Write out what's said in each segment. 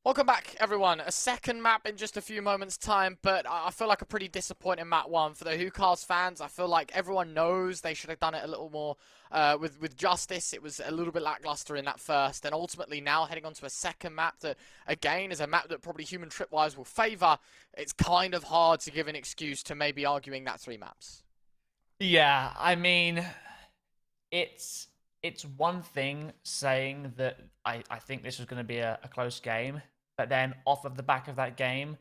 Welcome back, everyone. A second map in just a few moments' time, but I feel like a pretty disappointing map one for the Hookahs fans. I feel like everyone knows they should have done it a little more with justice. It was a little bit lackluster in that first, and ultimately now heading on to a second map that, again, is a map that probably Human Tripwires will favour. It's kind of hard to give an excuse to maybe arguing that three maps. Yeah, I mean, it's it's one thing saying that I think this was going to be a close game, but then off of the back of that game,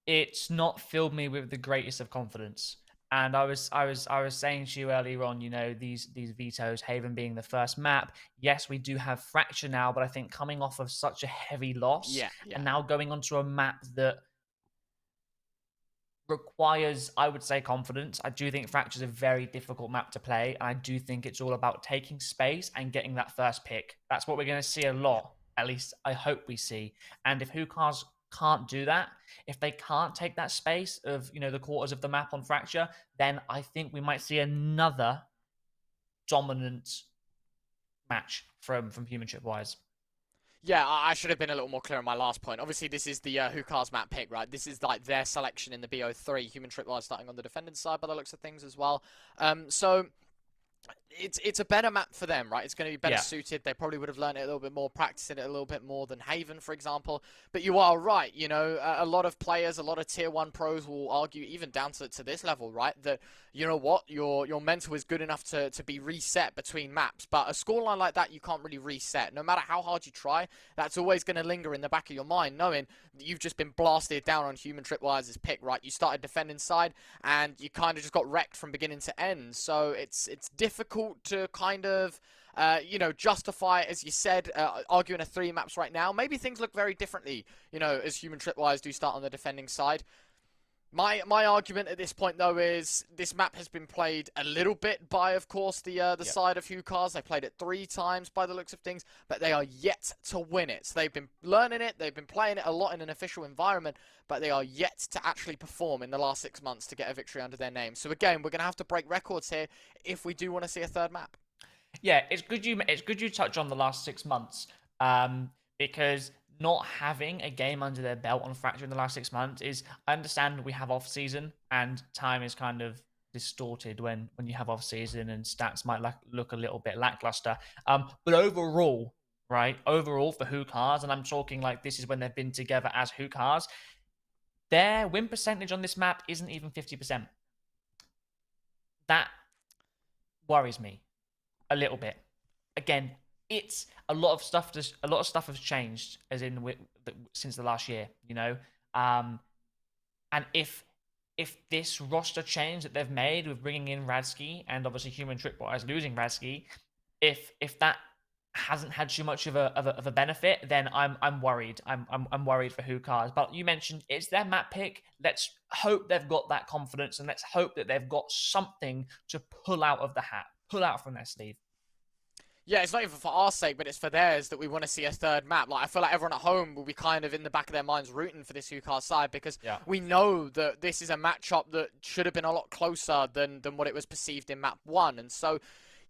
it's not filled me with the greatest of confidence. And I was saying to you earlier on, these vetoes, Haven being the first map. Yes, we do have Fracture now, but I think coming off of such a heavy loss Yeah, and yeah. now going onto a map that requires, I would say, confidence. I do think Fracture's a very difficult map to play, and I do think it's all about taking space and getting that first pick. That's what we're going to see a lot. At least I hope we see. And if Hookahs can't do that, if they can't take that space of the quarters of the map on Fracture, then I think we might see another dominant match from Human Tripwires. Yeah, I should have been a little more clear on my last point. Obviously, this is the Hookahs map pick, right? This is like their selection in the BO3. Human Tripwire starting on the defending side by the looks of things as well. So it's a better map for them, right? It's going to be better Yeah, suited. They probably would have learned it a little bit more, practicing it a little bit more than Haven, for example. But you are right. A lot of players, a lot of tier one pros will argue, even down to this level, right? That you know what, your mental is good enough to be reset between maps. But a scoreline like that, you can't really reset. No matter how hard you try, that's always going to linger in the back of your mind, knowing that you've just been blasted down on Human Tripwires' pick, right? You started defending side, and you kind of just got wrecked from beginning to end. So it's difficult to kind of justify, as you said, arguing a three maps right now. Maybe things look very differently, as Human Tripwires do start on the defending side. My argument at this point though is this map has been played a little bit by, of course, the yeah, side of Hookahs. They played it 3 times by the looks of things, but they are yet to win it. So they've been learning it, they've been playing it a lot in an official environment, but they are yet to actually perform in the last 6 months to get a victory under their name. So again, we're gonna have to break records here if we do want to see a third map. yeah. It's good you touch on the last 6 months, because not having a game under their belt on Fracture in the last 6 months is, I understand we have off season and time is kind of distorted when you have off season and stats might look a little bit lackluster. But overall, right? Overall for Hookahs, and I'm talking like this is when they've been together as Hookahs, their win percentage on this map isn't even 50%. That worries me a little bit. Again, it's a lot of stuff. A lot of stuff has changed, as in since the last year. Um, and if this roster change that they've made with bringing in Radsky and obviously Human Tripwires losing Radsky, if that hasn't had too much of a benefit, then I'm worried. I'm worried for Hookahs. But you mentioned it's their map pick. Let's hope they've got that confidence, and let's hope that they've got something to pull out of the hat, pull out from their sleeve. Yeah, it's not even for our sake, but it's for theirs that we want to see a third map. Like, I feel like everyone at home will be kind of in the back of their minds rooting for this UCAR side because Yeah. we know that this is a matchup that should have been a lot closer than what it was perceived in map one. And so,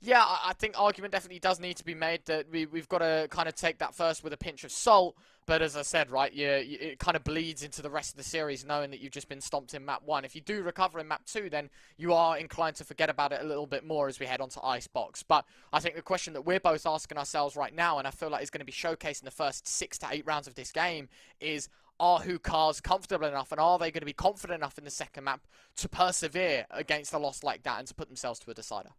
yeah, I think argument definitely does need to be made that we've got to kind of take that first with a pinch of salt. But as I said, right, it kind of bleeds into the rest of the series knowing that you've just been stomped in map one. If you do recover in map two, then you are inclined to forget about it a little bit more as we head on to Icebox. But I think the question that we're both asking ourselves right now, and I feel like is going to be showcased in the first 6 to 8 rounds of this game, is are Hookahs comfortable enough and are they going to be confident enough in the second map to persevere against a loss like that and to put themselves to a decider?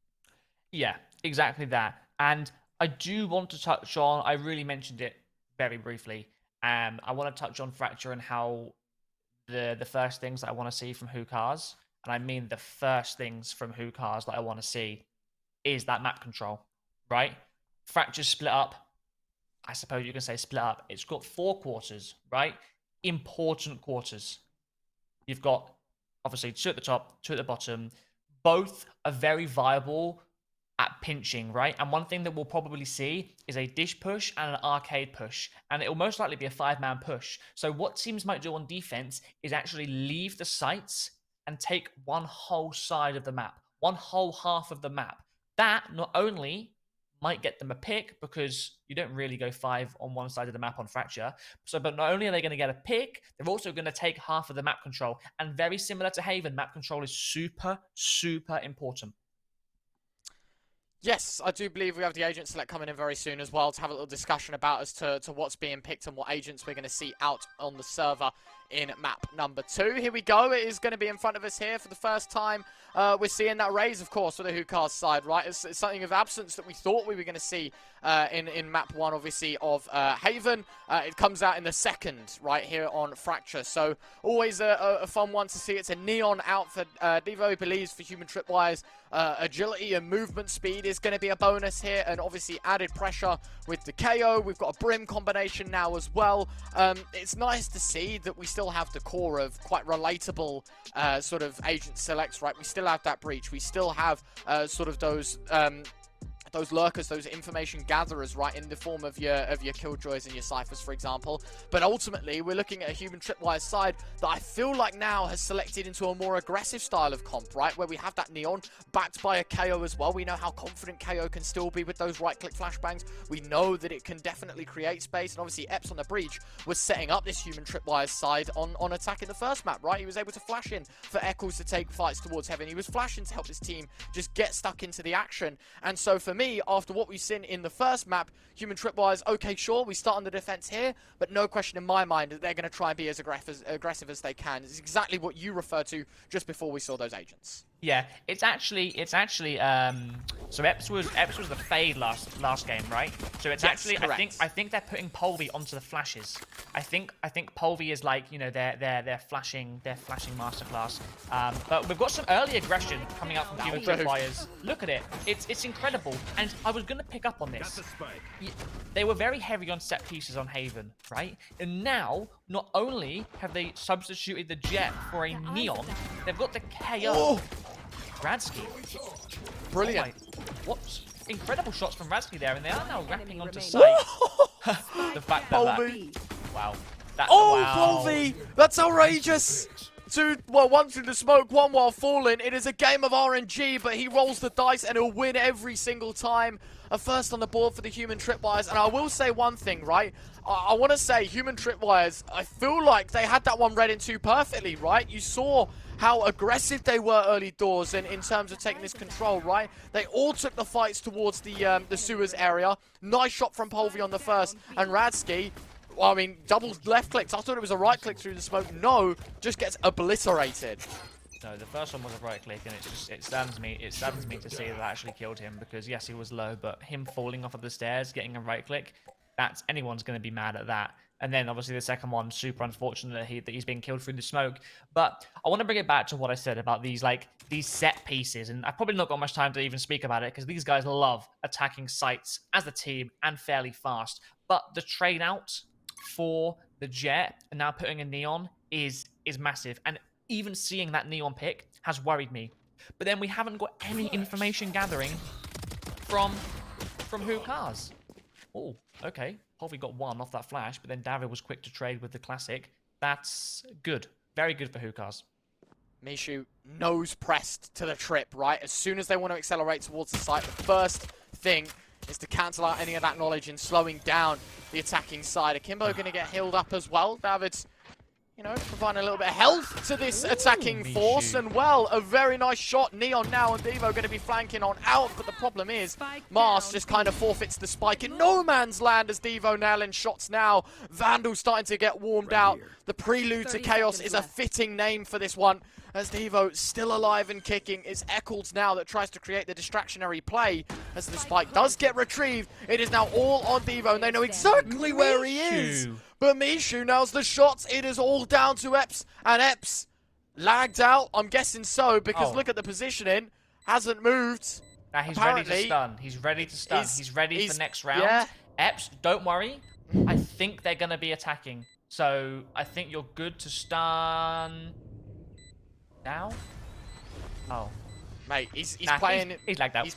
Yeah, exactly that. And I do want to touch on, I really mentioned it very briefly. I want to touch on Fracture and how the first things that I want to see from Hookahs, and I mean the first things from Hookahs that I want to see, is that map control, right? Fracture's split up. I suppose you can say split up. It's got 4 quarters, right? Important quarters. You've got obviously 2 at the top, 2 at the bottom. Both are very viable at pinching, right? And one thing that we'll probably see is a dish push and an arcade push. And it will most likely be a 5-man push. So what teams might do on defense is actually leave the sites and take one whole side of the map, one whole half of the map. That not only might get them a pick because you don't really go 5 on one side of the map on Fracture. So, but not only are they going to get a pick, they're also going to take half of the map control. And very similar to Haven, map control is super, super important. Yes, I do believe we have the agent select coming in very soon as well to have a little discussion about as to what's being picked and what agents we're going to see out on the server in map number 2. Here we go. It is going to be in front of us here for the first time. We're seeing that raise, of course, for the Hookahs side, right? It's something of absence that we thought we were going to see in map 1, obviously, of Haven. It comes out in the second, right, here on Fracture. So always a fun one to see. It's a neon out for DEVO, believes, for human tripwires. Agility and movement speed is going to be a bonus here, and obviously added pressure with the KO. We've got a Brim combination now as well. It's nice to see that we still have the core of quite relatable sort of agent selects, right? We still have that breach. We still have sort of those lurkers, those information gatherers, right, in the form of your Killjoys and your Cyphers, for example. But ultimately, we're looking at a human tripwire side that I feel like now has selected into a more aggressive style of comp, right, where we have that neon backed by a KO as well. We know how confident KO can still be with those right-click flashbangs. We know that it can definitely create space, and obviously Epps on the breach was setting up this human tripwire side on attack in the first map, right? He was able to flash in for Eccles to take fights towards Heaven. He was flashing to help his team just get stuck into the action. And so for me, after what we've seen in the first map, human tripwires, okay, sure, we start on the defense here, but no question in my mind that they're going to try and be as aggressive as they can. It's exactly what you referred to just before we saw those agents. Yeah, it's actually so Epps was the fade last game, right? So it's actually correct. I think they're putting Polvi onto the flashes. I think Polvi is like, you know, their flashing masterclass. But we've got some early aggression coming up from human tripwires. Look at it. It's incredible. And I was gonna pick up on this. They were very heavy on set pieces on Haven, right? And now not only have they substituted the Jet for a neon, they've got the KO. Oh! Radsky. Brilliant. What incredible shots from Radsky there, and they are now wrapping onto site. The fact that wow. Wow. Polvi! That's outrageous! One through the smoke, one while falling. It is a game of RNG, but he rolls the dice and he'll win every single time. A first on the board for the human tripwires. And I will say one thing, right? I want to say human tripwires, I feel like they had that one read into perfectly, right? You saw how aggressive they were early doors in terms of taking this control, right? They all took the fights towards the sewers area. Nice shot from Polvi on the first. And Radsky, well, I mean, double left clicks. I thought it was a right click through the smoke. No, just gets obliterated. No, the first one was a right click, and it saddens me to see that actually killed him, because yes, he was low, but him falling off of the stairs, getting a right click, that's anyone's going to be mad at that. And then obviously the second one, super unfortunate that he's being killed through the smoke. But I want to bring it back to what I said about these set pieces, and I've probably not got much time to even speak about it because these guys love attacking sites as a team and fairly fast. But the trade out for the Jet and now putting a neon is massive, and even seeing that neon pick has worried me. But then we haven't got any information gathering from Hookahs. Oh, okay. Polvi got one off that flash, but then David was quick to trade with the classic. That's good. Very good for Hookahs. Mishu nose pressed to the trip, right? As soon as they want to accelerate towards the site, the first thing is to cancel out any of that knowledge and slowing down the attacking side. Akimbo going to get healed up as well. David's, you know, providing a little bit of health to this attacking force. And, well, a very nice shot. Neon now and DEVO going to be flanking on out. But the problem is, Mars just kind of forfeits the spike in no man's land as DEVO nailing shots now. Vandal starting to get warmed out. The prelude to chaos is a fitting name for this one, as DEVO still alive and kicking. It's Eccles now that tries to create the distractionary play. As the spike does get retrieved, it is now all on DEVO, and they know exactly where he is. But Mishu nails the shots. It is all down to Epps, and Epps lagged out. I'm guessing so, because look at the positioning. Hasn't moved. Now he's ready to stun. He's ready to stun. He's ready for next round. Yeah. Epps, don't worry. I think they're going to be attacking. So I think you're good to stun now. Oh. Mate, he's playing. He's lagged out. He's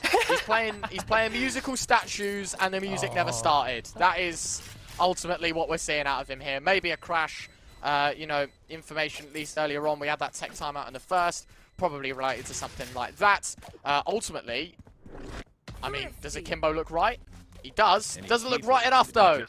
playing musical statues, and the music never started. That is ultimately what we're seeing out of him here. Maybe a crash, you know, information at least earlier on. We had that tech timeout in the first, probably related to something like that. Ultimately, I mean, does Akimbo look right? He does. Doesn't look right enough, though.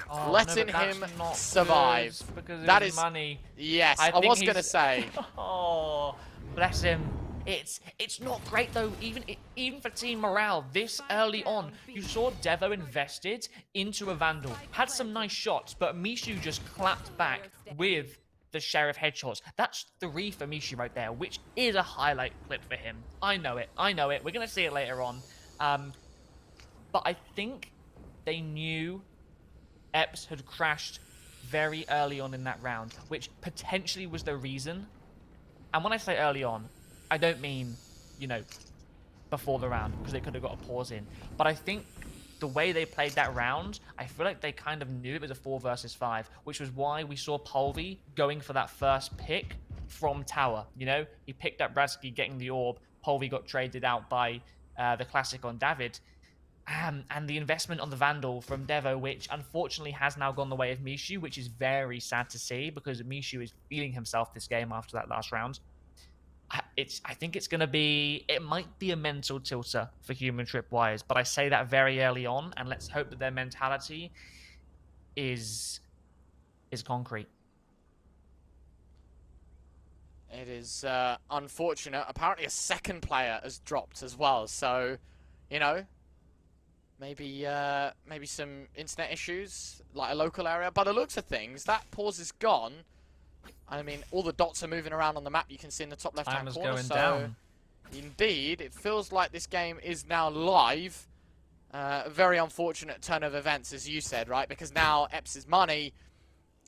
Oh, Letting no, but him that's not survive. good because That of his is money. Yes, I think was going to he's- say. Oh, bless him. It's not great though, even for team morale this early on. You saw DEVO invested into a Vandal, had some nice shots, but Mishu just clapped back with the Sheriff headshots. That's 3 for Mishu right there, which is a highlight clip for him. I know it. We're gonna see it later on. But I think they knew Epps had crashed very early on in that round, which potentially was the reason. And when I say early on, I don't mean, you know, before the round, because they could have got a pause in. But I think the way they played that round, I feel like they kind of knew it was a 4 versus 5, which was why we saw Polvi going for that first pick from tower. You know, he picked up Bradsky getting the orb. Polvi got traded out by the classic on David. And the investment on the Vandal from DEVO, which unfortunately has now gone the way of Mishu, which is very sad to see because Mishu is feeling himself this game after that last round. I think it's going to be, it might be a mental tilter for Human Tripwires, but I say that very early on, and let's hope that their mentality is concrete. It is unfortunate. Apparently a second player has dropped as well, so, you know, maybe some internet issues, like a local area. By the looks of things, that pause is gone. I mean, all the dots are moving around on the map. You can see in the top left-hand corner. Going down. Indeed, it feels like this game is now live. A very unfortunate turn of events, as you said, right? Because now Epps' money,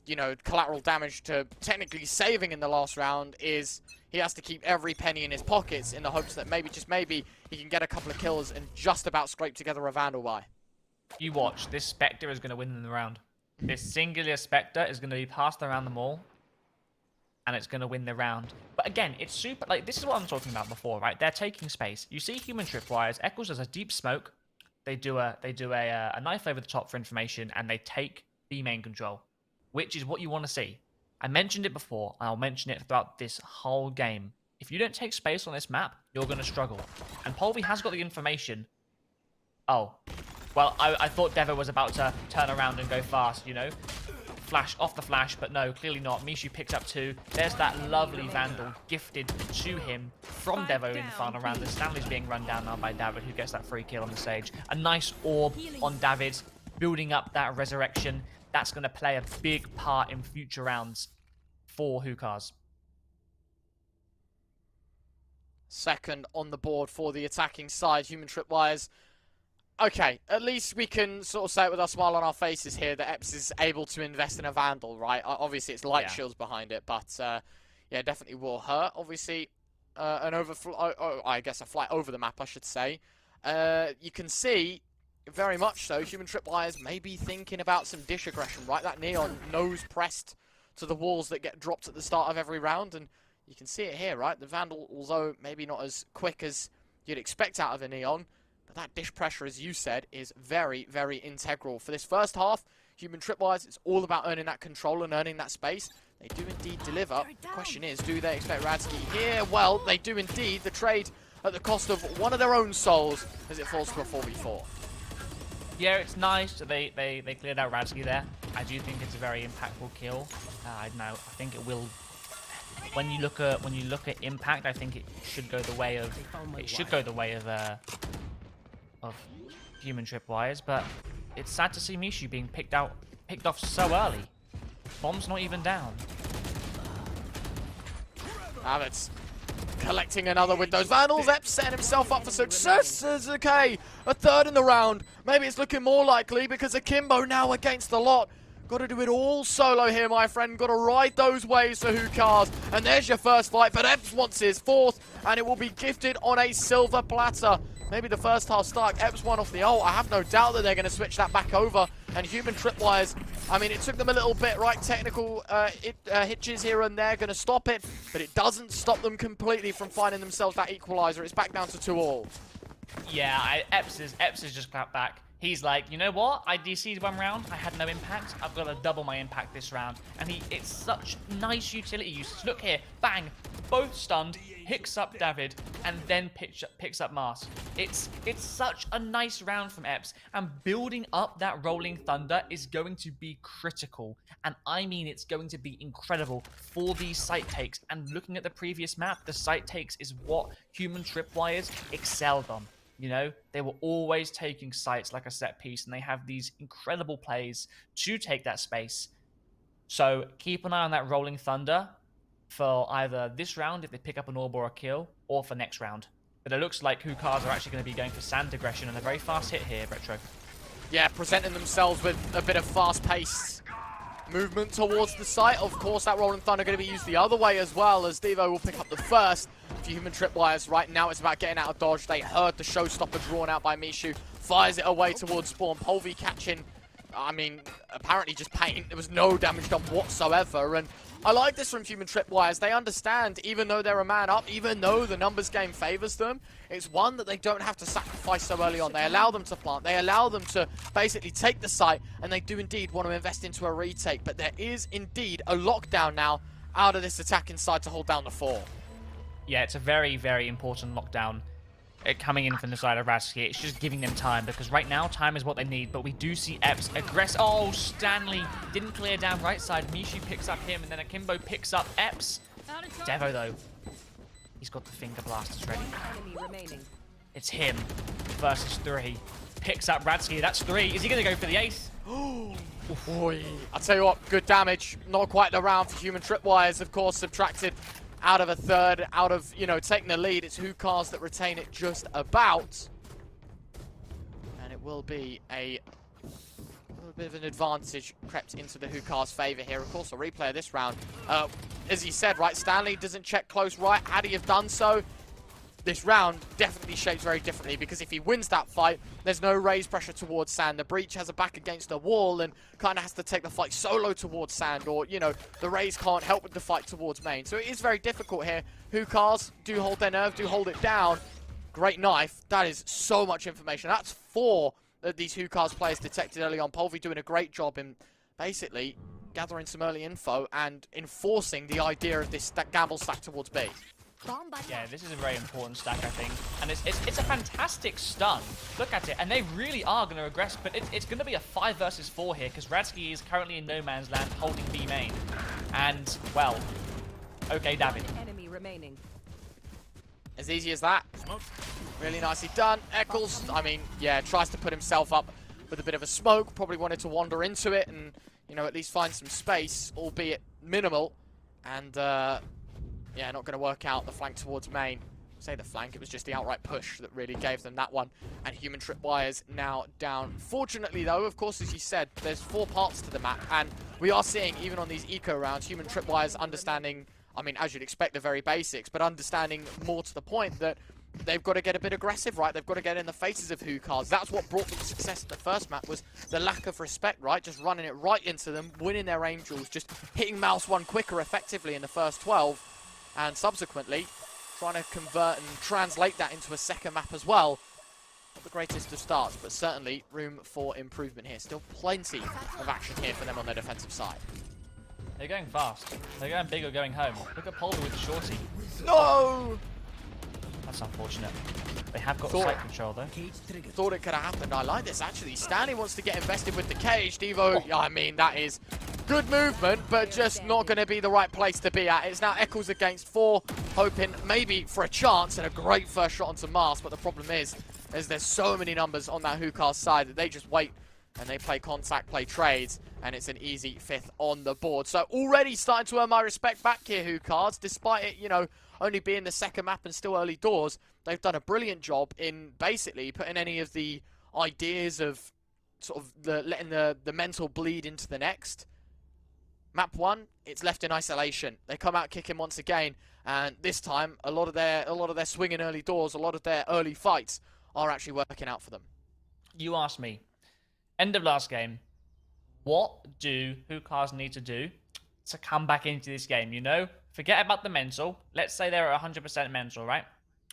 you know, collateral damage to technically saving in the last round is he has to keep every penny in his pockets in the hopes that maybe, just maybe, he can get a couple of kills and just about scrape together a Vandal buy. You watch. This Spectre is going to win in the round. This singular Spectre is going to be passed around them all. And it's going to win the round. But again, it's super, like, this is what I'm talking about before, right? They're taking space. You see Human Tripwires, Eccles does a deep smoke. They do a knife over the top for information, and they take B main control, which is what you want to see. I mentioned it before, and I'll mention it throughout this whole game. If you don't take space on this map, you're going to struggle. And Polvi has got the information. Oh, well, I thought DEVO was about to turn around and go fast, you know? Flash off the flash, but no, clearly not. Mishu picks up 2. There's that lovely Vandal gifted to him from DEVO in the final round. The Stanley's being run down now by David, who gets that free kill on the stage. A nice orb on David, building up that resurrection. That's going to play a big part in future rounds for Hookahs. Second on the board for the attacking side, Human Tripwires. Okay, at least we can sort of say it with a smile on our faces here that Epps is able to invest in a Vandal, right? Obviously, it's light shields behind it, but yeah, definitely will hurt. Obviously, I guess a flight over the map, I should say. You can see, very much so, Human Tripwires may be thinking about some dish aggression, right? That Neon nose pressed to the walls that get dropped at the start of every round, and you can see it here, right? The Vandal, although maybe not as quick as you'd expect out of a Neon, but that dish pressure, as you said, is very, very integral. For this first half, Human Tripwires, it's all about earning that control and earning that space. They do indeed deliver. The question is, do they expect Radsky here? Well, they do indeed. The trade at the cost of one of their own souls as it falls to a 4v4. Yeah, it's nice that they cleared out Radsky there. I do think it's a very impactful kill. I know. I think it will. When you look at impact, I think it should go the way of Human Tripwires, but it's sad to see Mishu being picked off so early. Bomb's not even down. It's collecting another with those Vandals. Epps setting himself up for success. Okay, a third in the round. Maybe it's looking more likely because Akimbo now against the lot. Got to do it all solo here, my friend. Got to ride those waves for Hookahs. And there's your first fight, but Epps wants his 4th, and it will be gifted on a silver platter. Maybe the first half start, Epps won off the ult. I have no doubt that they're going to switch that back over. And Human Tripwires, I mean, it took them a little bit, right? Technical hitches here and there, going to stop it. But it doesn't stop them completely from finding themselves that equalizer. It's back down to 2-all. Yeah, Epps is just clapped back. He's like, you know what? I DC'd one round. I had no impact. I've got to double my impact this round. And it's such nice utility usage. Look here. Bang. Both stunned. Picks up David. And then picks up Mars. It's such a nice round from Epps. And building up that Rolling Thunder is going to be critical. And I mean it's going to be incredible for these site takes. And looking at the previous map, the site takes is what human Tripwires excelled on. You know, they were always taking sites like a set piece, and they have these incredible plays to take that space. So keep an eye on that Rolling Thunder for either this round, if they pick up an orb or a kill, or for next round. But it looks like Hookahs are actually going to be going for sand aggression, and a very fast hit here, Retro. Yeah, presenting themselves with a bit of fast-paced movement towards the site. Of course, that Rolling Thunder going to be used the other way as well, as DEVO will pick up the first. For human Tripwires right now, it's about getting out of dodge. They heard the showstopper drawn out by Mishu, fires it away towards spawn. Polvi catching, I mean, apparently just pain. There was no damage done whatsoever, and I like this from human Tripwires. They understand, even though they're a man up, even though the numbers game favors them, it's one that they don't have to sacrifice so early on. They allow them to plant, they allow them to basically take the site, and they do indeed want to invest into a retake. But there is indeed a lockdown now out of this attack inside to hold down the 4. Yeah, it's a very, very important lockdown coming in from the side of Rasky. It's just giving them time, because right now time is what they need. But we do see Epps aggressive. Oh, Stanley didn't clear down right side. Mishu picks up him, and then Akimbo picks up Epps. DEVO, though, he's got the finger blasters ready. It's him versus 3. Picks up Radsky. That's 3. Is he going to go for the ace? Boy, I'll tell you what, good damage. Not quite the round for human Tripwires, of course, subtracted out of a third, out of, you know, taking the lead. It's Hookahs that retain it just about. And it will be a little bit of an advantage crept into the Hookahs' favor here. Of course, a replay of this round. As he said, right, Stanley doesn't check close right. Had he have done so, this round definitely shapes very differently, because if he wins that fight, there's no raised pressure towards Sand. The Breach has a back against the wall and kind of has to take the fight solo towards Sand, or, you know, the Rays can't help with the fight towards main. So it is very difficult here. Hookahs do hold their nerve, do hold it down. Great knife. That is so much information. That's 4 of these Hookahs players detected early on. Polvi doing a great job in basically gathering some early info and enforcing the idea of this gamble stack towards B. Yeah, this is a very important stack, I think. And it's a fantastic stun. Look at it. And they really are going to regress, but it's going to be a 5 versus 4 here, because Radsky is currently in no man's land holding B main. And, well, okay, David. Enemy remaining. As easy as that. Really nicely done. Eccles, I mean, yeah, tries to put himself up with a bit of a smoke. Probably wanted to wander into it and, you know, at least find some space, albeit minimal. And, yeah, not going to work out the flank towards main. Say the flank, it was just the outright push that really gave them that one. And human Tripwires now down. Fortunately, though, of course, as you said, there's 4 parts to the map. And we are seeing, even on these eco rounds, human Tripwires understanding, I mean, as you'd expect, the very basics, but understanding more to the point that they've got to get a bit aggressive, right? They've got to get in the faces of Hookahs. That's what brought them success in the first map, was the lack of respect, right? Just running it right into them, winning their Angels, just hitting mouse 1 quicker effectively in the first 12. And subsequently, trying to convert and translate that into a second map as well. Not the greatest of starts, but certainly room for improvement here. Still plenty of action here for them on their defensive side. They're going fast. They're going big or going home. Look at Polder with the shorty. No! That's unfortunate. They have got site control, though. Thought it could have happened. I like this, actually. Stanley wants to get invested with the cage. DEVO, yeah, I mean, that is good movement, but just not going to be the right place to be at. It's now Eccles against 4, hoping maybe for a chance and a great first shot onto Mars. But the problem is there's so many numbers on that Hookahs side that they just wait and they play contact, play trades, and it's an easy 5th on the board. So already starting to earn my respect back here, Hookahs, despite it, you know, only being the second map and still early doors. They've done a brilliant job in basically putting any of the ideas of sort of letting the mental bleed into the next. Map 1, it's left in isolation. They come out kicking once again, and this time a lot of their swinging early doors, a lot of their early fights are actually working out for them. You asked me, end of last game, what do Hookahs need to do to come back into this game, you know? Forget about the mental. Let's say they're at 100% mental, right?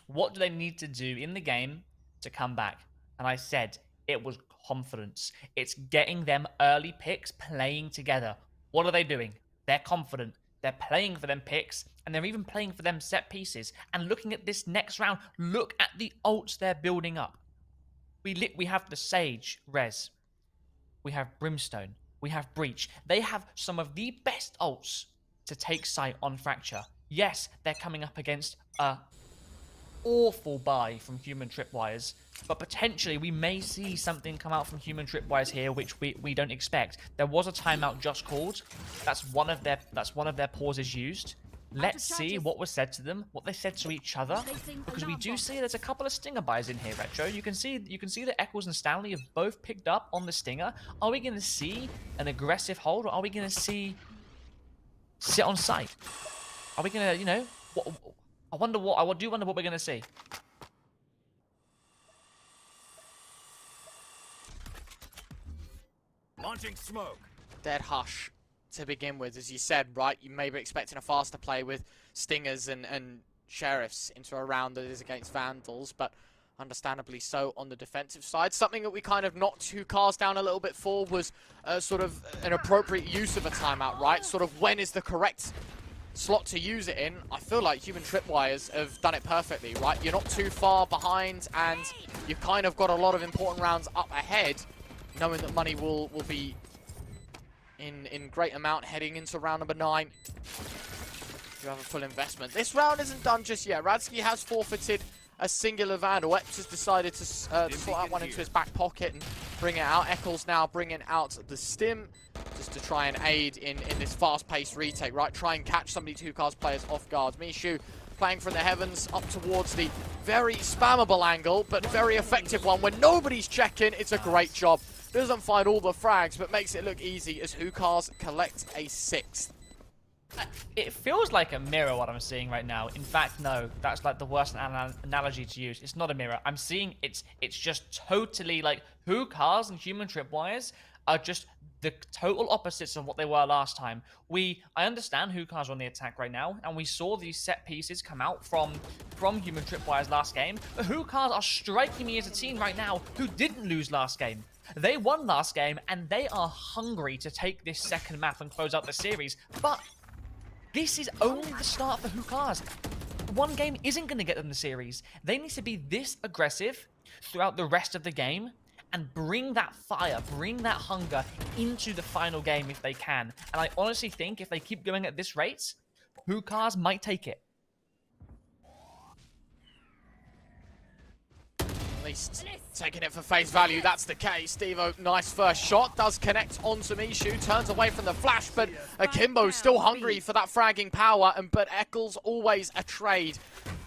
What do they need to do in the game to come back? And I said it was confidence. It's getting them early picks playing together. What are they doing? They're confident. They're playing for them picks, and they're even playing for them set pieces. And looking at this next round, look at the ults they're building up. We have the Sage Res. We have Brimstone. We have Breach. They have some of the best ults to take sight on Fracture. Yes, they're coming up against a awful buy from Human Tripwires, but potentially we may see something come out from Human Tripwires here which we don't expect. There was a timeout just called. That's one of their pauses used. Let's see what was said to them, what they said to each other, because we do see there's a couple of Stinger buys in here, Retro. You can see that Eccles and Stanley have both picked up on the Stinger. Are we going to see an aggressive hold, or are we going to see sit on site? Are we going to, you know, I do wonder what we're going to see. Launching smoke. Dead hush to begin with, as you said, right? You may be expecting a faster play with Stingers and Sheriffs into a round that is against Vandals, but understandably so on the defensive side. Something that we kind of knocked Hookahs down a little bit for was sort of an appropriate use of a timeout, right? Sort of when is the correct slot to use it in. I feel like Human Tripwires have done it perfectly, right? You're not too far behind, and you've kind of got a lot of important rounds up ahead, knowing that money will be in great amount heading into round number 9. You have a full investment. This round isn't done just yet. Radski has forfeited a singular Vandal. Eps has decided to sort out one into his back pocket and bring it out. Eccles now bringing out the Stim just to try and aid in this fast-paced retake, right? Try and catch some of these Hookahs players off guard. Mishu playing from the heavens up towards the very spammable angle, but very effective one. When nobody's checking, it's a great job. Doesn't find all the frags, but makes it look easy as Hookahs collect a 6th. It feels like a mirror what I'm seeing right now. In fact, no, that's like the worst analogy to use. It's not a mirror. I'm seeing it's just totally like Hookahs and Human Tripwires are just the total opposites of what they were last time. I understand Hookahs are on the attack right now, and we saw these set pieces come out from Human Tripwires last game, but Hookahs are striking me as a team right now who didn't lose last game. They won last game, and they are hungry to take this second map and close out the series, but this is only the start for Hookahs. One game isn't going to get them the series. They need to be this aggressive throughout the rest of the game and bring that fire, bring that hunger into the final game if they can. And I honestly think if they keep going at this rate, Hookahs might take it. At least taking it for face value, that's the case. DEVO, nice first shot, does connect onto Mishu, turns away from the flash, but Akimbo still hungry for that fragging power, but Eccles always a trade.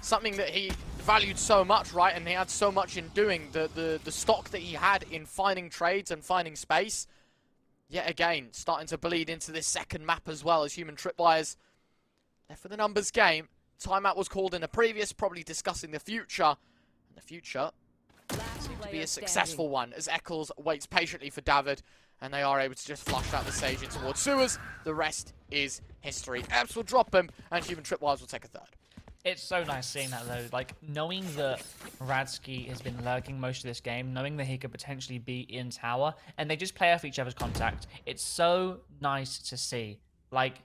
Something that he valued so much, right? And he had so much in doing, the stock that he had in finding trades and finding space. Yet again, starting to bleed into this second map as well as Human Tripwires left for the numbers game. Timeout was called in the previous, probably discussing the future. And the future seemed to be a successful one as Eccles waits patiently for David, and they are able to just flush out the stage in towards sewers. The rest is history. Eps will drop him, and Human Tripwires will take a third. It's so nice seeing that though, like knowing that Radski has been lurking most of this game, knowing that he could potentially be in tower, and they just play off each other's contact. It's so nice to see. Like,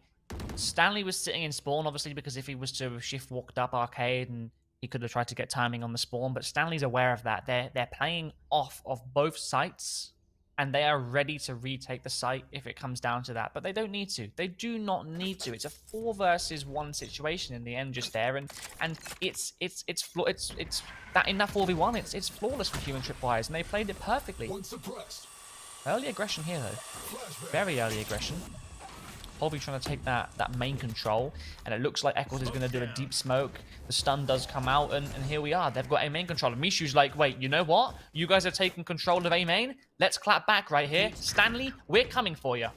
Stanley was sitting in spawn, obviously, because if he was to have shift walked up arcade, and he could have tried to get timing on the spawn, but Stanley's aware of that. They're playing off of both sites, and they are ready to retake the site if it comes down to that. But they don't need to. They do not need to. It's a 4 versus 1 situation in the end, just there, and it's that in that 4v1, it's flawless for Human Tripwires, and they played it perfectly. Early aggression here though, very early aggression. Probably trying to take that main control, and it looks like Eccles is going to do a deep smoke. The stun does come out, and here we are. They've got a main control. And Mishu's like, wait, you know what? You guys are taking control of A main. Let's clap back right here. Stanley, we're coming for you.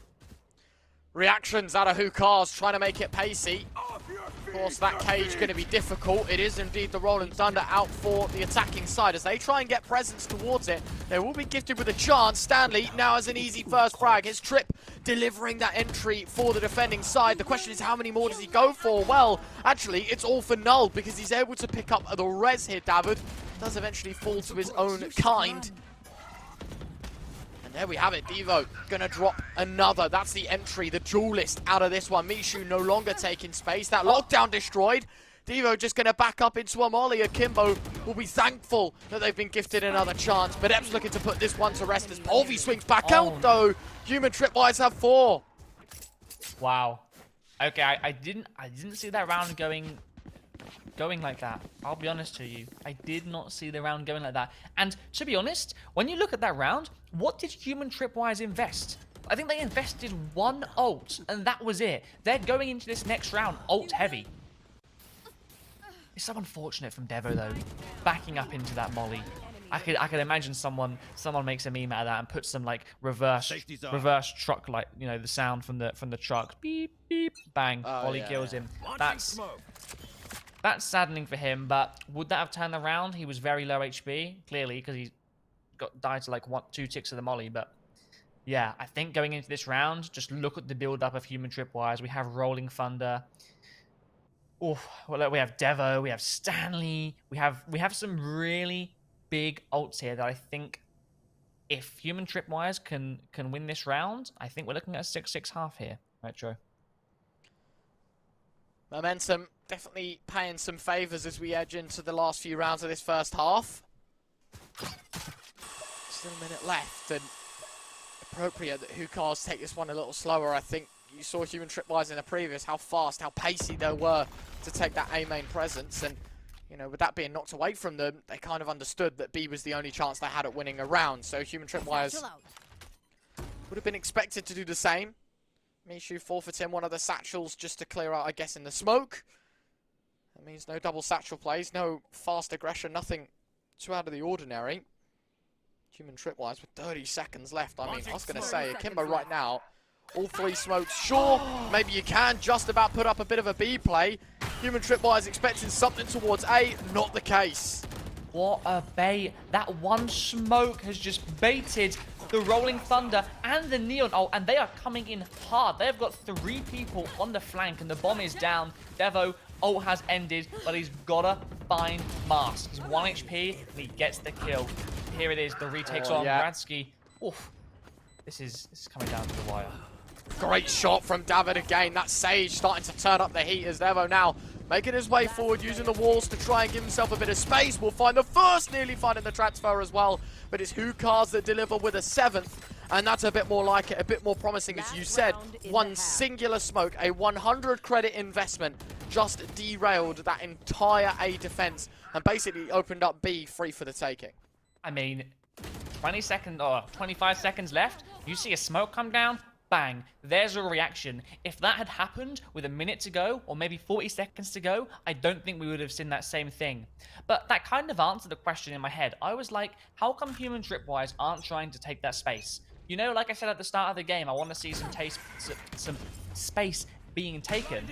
Reactions out of Hookahs, trying to make it pacey. Of course, that cage going to be difficult. It is indeed the Rolling Thunder out for the attacking side. As they try and get presence towards it, they will be gifted with a chance. Stanley now has an easy first frag. His Trip delivering that entry for the defending side. The question is, how many more does he go for? Well, actually, it's all for null because he's able to pick up the res here, David. Does eventually fall to his own kind. And there we have it, DEVO gonna drop another. That's the entry, the duelist out of this one. Mishu no longer taking space. That lockdown destroyed. DEVO just gonna back up into a molly. Akimbo will be thankful that they've been gifted another chance. But Epps looking to put this one to rest as Polvi swings back out though. Human Tripwires have 4. Wow. Okay, I didn't see that round going like that. I'll be honest to you. I did not see the round going like that. And to be honest, when you look at that round, what did Human Tripwires invest? I think they invested 1 ult, and that was it. They're going into this next round ult heavy. It's so unfortunate from DEVO though, backing up into that molly. I could imagine someone makes a meme out of that and puts some like reverse truck, like, you know, the sound from the truck, beep beep bang, molly kills him. That's saddening for him, but would that have turned around? He was very low HP, clearly, because he died to like 2 ticks of the molly. But yeah, I think going into this round, just look at the build-up of Human Tripwires. We have Rolling Thunder. Oh, well, we have DEVO, we have Stanley. We have some really big ults here that I think if Human Tripwires can win this round, I think we're looking at a 6-6 half here, Retro. Momentum definitely paying some favours as we edge into the last few rounds of this first half. Still a minute left, and appropriate that Hookahs take this one a little slower. I think you saw Human Tripwires in the previous, how fast, how pacey they were to take that A main presence, and you know, with that being knocked away from them, they kind of understood that B was the only chance they had at winning a round. So Human Tripwires would have been expected to do the same. Mishu forfeiting one of the satchels just to clear out, I guess, in the smoke. That means no double satchel plays, no fast aggression, nothing too out of the ordinary. Human Tripwires with 30 seconds left. I mean, I was going to say, Akimbo right now, all 3 smokes. Sure, maybe you can just about put up a bit of a B play. Human Tripwires expecting something towards A, not the case. What a bait. That 1 smoke has just baited the Rolling Thunder and the Neon ult, and they are coming in hard. They've got 3 people on the flank, and the bomb is down. DEVO ult has ended, but he's gotta find Mask. He's 1 HP, and he gets the kill. Here it is, the retakes on Bradsky. Oof. This is coming down to the wire. Great shot from David again. That Sage starting to turn up the heat as DEVO now making his way forward, using the walls to try and give himself a bit of space. We'll find the first, nearly finding the transfer as well. But it's Hookahs that deliver with a 7th. And that's a bit more like it, a bit more promising, as you said. 1 singular smoke, a 100 credit investment just derailed that entire A defense and basically opened up B free for the taking. I mean, 25 seconds left. You see a smoke come down, bang, there's a reaction. If that had happened with a minute to go, or maybe 40 seconds to go, I don't think we would have seen that same thing. But that kind of answered the question in my head. I was like, how come Human Tripwires aren't trying to take that space? You know, like I said at the start of the game, I want to see some space being taken.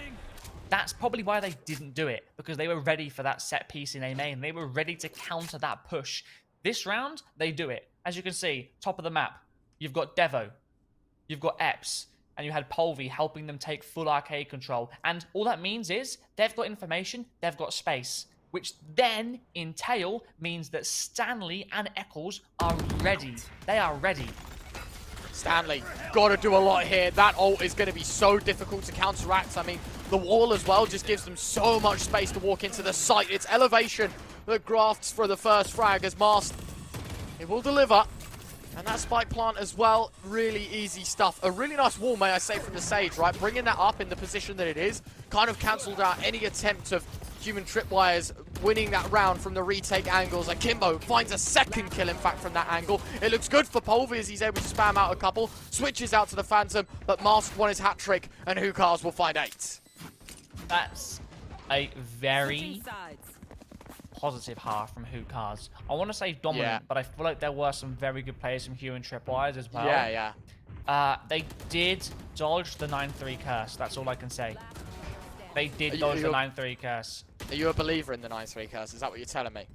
That's probably why they didn't do it, because they were ready for that set piece in A main. They were ready to counter that push. This round, they do it. As you can see, top of the map, you've got DEVO, you've got Epps, and you had Polvi helping them take full arcade control. And all that means is they've got information, they've got space, which then, in tail, means that Stanley and Eccles are ready. They are ready. Stanley, got to do a lot here. That ult is going to be so difficult to counteract. I mean, the wall as well just gives them so much space to walk into the site. It's elevation that grafts for the first frag as Mast, it will deliver. And that spike plant as well, really easy stuff. A really nice wall, may I say, from the Sage, right? Bringing that up in the position that it is, kind of cancelled out any attempt of Human Tripwires winning that round from the retake angles. Akimbo finds a 2nd kill, in fact, from that angle. It looks good for Polvi as he's able to spam out a couple. Switches out to the Phantom, but Mask won his hat trick, and Hookahs will find 8. That's a very positive half from Hookahs. I want to say dominant, but I feel like there were some very good players from Human Tripwires as well. Yeah. They did dodge the 9-3 curse. That's all I can say. They did dodge the 9-3 curse. Are you a believer in the 9-3 curse? Is that what you're telling me?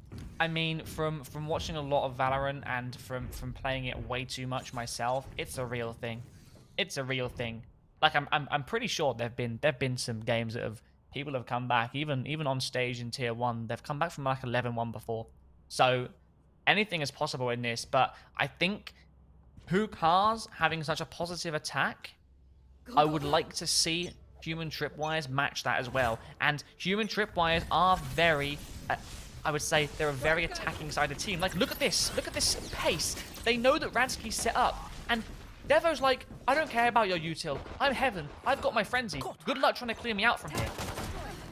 I mean, from watching a lot of Valorant and from playing it way too much myself, it's a real thing. It's a real thing. Like I'm pretty sure there've been some games that people have come back, even on stage in tier 1, they've come back from like 11-1 before. So anything is possible in this, but I think Hookahs having such a positive attack, I would like to see Human Tripwires match that as well. And Human Tripwires are very, I would say, they're a very attacking sided team. Like, look at this pace. They know that Radski's set up, and DEVO's like, I don't care about your util. I'm Heaven. I've got my frenzy. Good luck trying to clear me out from here.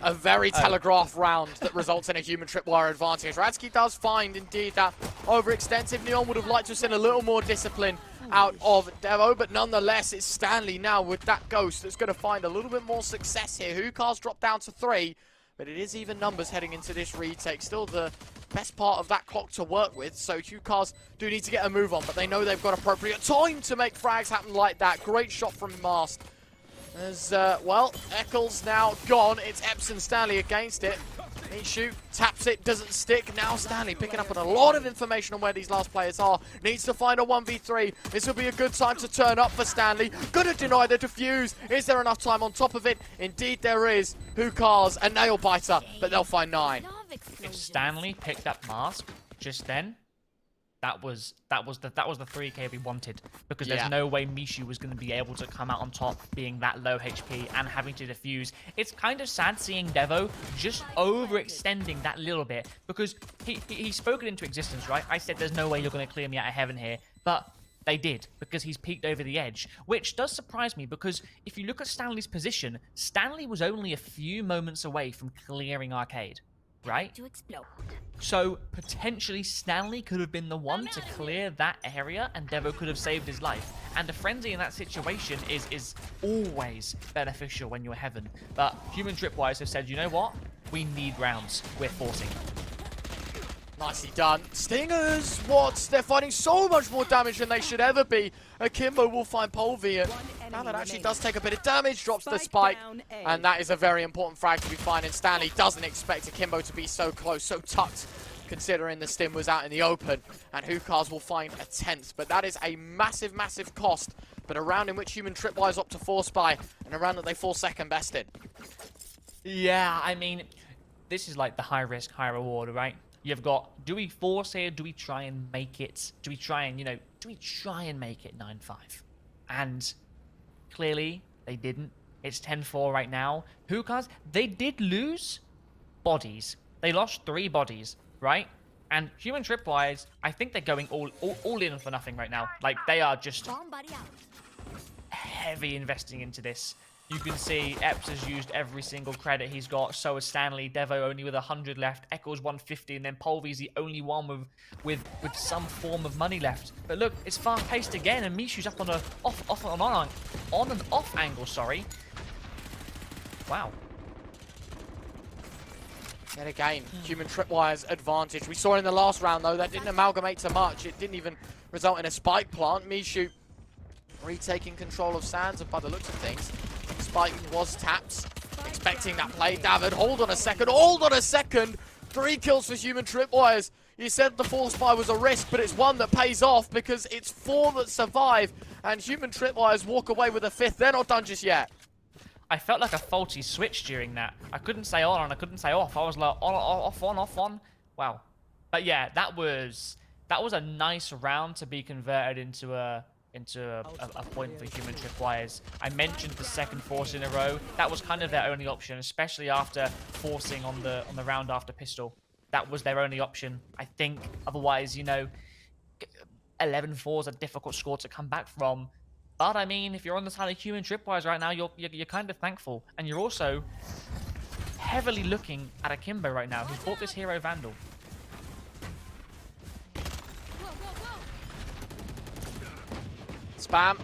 A very telegraphed round that results in a Human Tripwire advantage. Radski does find, indeed, that overextensive. Neon would have liked to have seen a little more discipline out of DEVO, but nonetheless, it's Stanley now with that Ghost that's going to find a little bit more success here. Hookah's dropped down to 3, but it is even numbers heading into this retake. Still the best part of that clock to work with, so Hookahs do need to get a move on, but they know they've got appropriate time to make frags happen like that. Great shot from Mast. As, well, Eccles now gone. It's Epson Stanley against it. He shoot, taps it, doesn't stick. Now Stanley picking up on a lot of information on where these last players are. Needs to find a 1v3. This will be a good time to turn up for Stanley. Gonna deny the defuse. Is there enough time on top of it? Indeed there is. Hookahs, a nail biter, but they'll find 9. If Stanley picked up Mask just then, that was the 3k we wanted, because there's no way Mishu was going to be able to come out on top being that low HP and having to defuse. It's kind of sad seeing DEVO just overextending that little bit, because he spoke it into existence, right? I said there's no way you're going to clear me out of Heaven here, but they did, because he's peeked over the edge, which does surprise me, because if you look at Stanley's position, Stanley was only a few moments away from clearing Arcade, right? So potentially Stanley could have been the one to clear that area, and DEVO could have saved his life. And a frenzy in that situation is always beneficial when you're Heaven. But Human Tripwires have said, you know what? We need rounds. We're forcing. Nicely done. Stingers, what? They're fighting so much more damage than they should ever be. Akimbo will find Polvi, and now that actually does take a bit of damage, drops the spike, and that is a very important frag to be finding. Stanley doesn't expect Akimbo to be so close, so tucked, considering the stim was out in the open, and Hookahs will find a 10th, but that is a massive, massive cost, but a round in which Human Tripwires opt to force buy, and a round that they fall second best in. Yeah, I mean, this is like the high risk, high reward, right? You've got, do we force here? Do we try and make it? Do we try and, do we try and make it 9-5? And clearly, they didn't. It's 10-4 right now. Hookahs, they did lose bodies. They lost 3 bodies, right? And Human Tripwires, I think they're going all in for nothing right now. Like, they are just heavy investing into this. You can see Epps has used every single credit he's got. So has Stanley. DEVO only with 100 left. Eccles 150, and then Polvi's the only one with some form of money left. But look, it's fast-paced again, and Mishu's up on a on and off angle. Sorry. Wow. Yet again, Human Tripwire's advantage. We saw in the last round though that didn't amalgamate to much. It didn't even result in a spike plant. Mishu retaking control of Sands, and by the looks of things, spike was tapped. Expecting that play. David, hold on a second. 3 kills for Human Tripwires. You said the force buy was a risk, but it's one that pays off because it's 4 that survive, and Human Tripwires walk away with a 5th. They're not done just yet. I felt like a faulty switch during that. I couldn't say on and I couldn't say off. I was like on, off, on, off, on. Wow. But yeah, that was a nice round to be converted into a point for Human Tripwires. I mentioned the second force in a row. That was kind of their only option, especially after forcing on the round after pistol. That was their only option, I think. Otherwise, 11-4 is a difficult score to come back from. But I mean, if you're on the side of Human Tripwires right now, you're kind of thankful, and you're also heavily looking at Akimbo right now, who's bought this hero Vandal. Spam.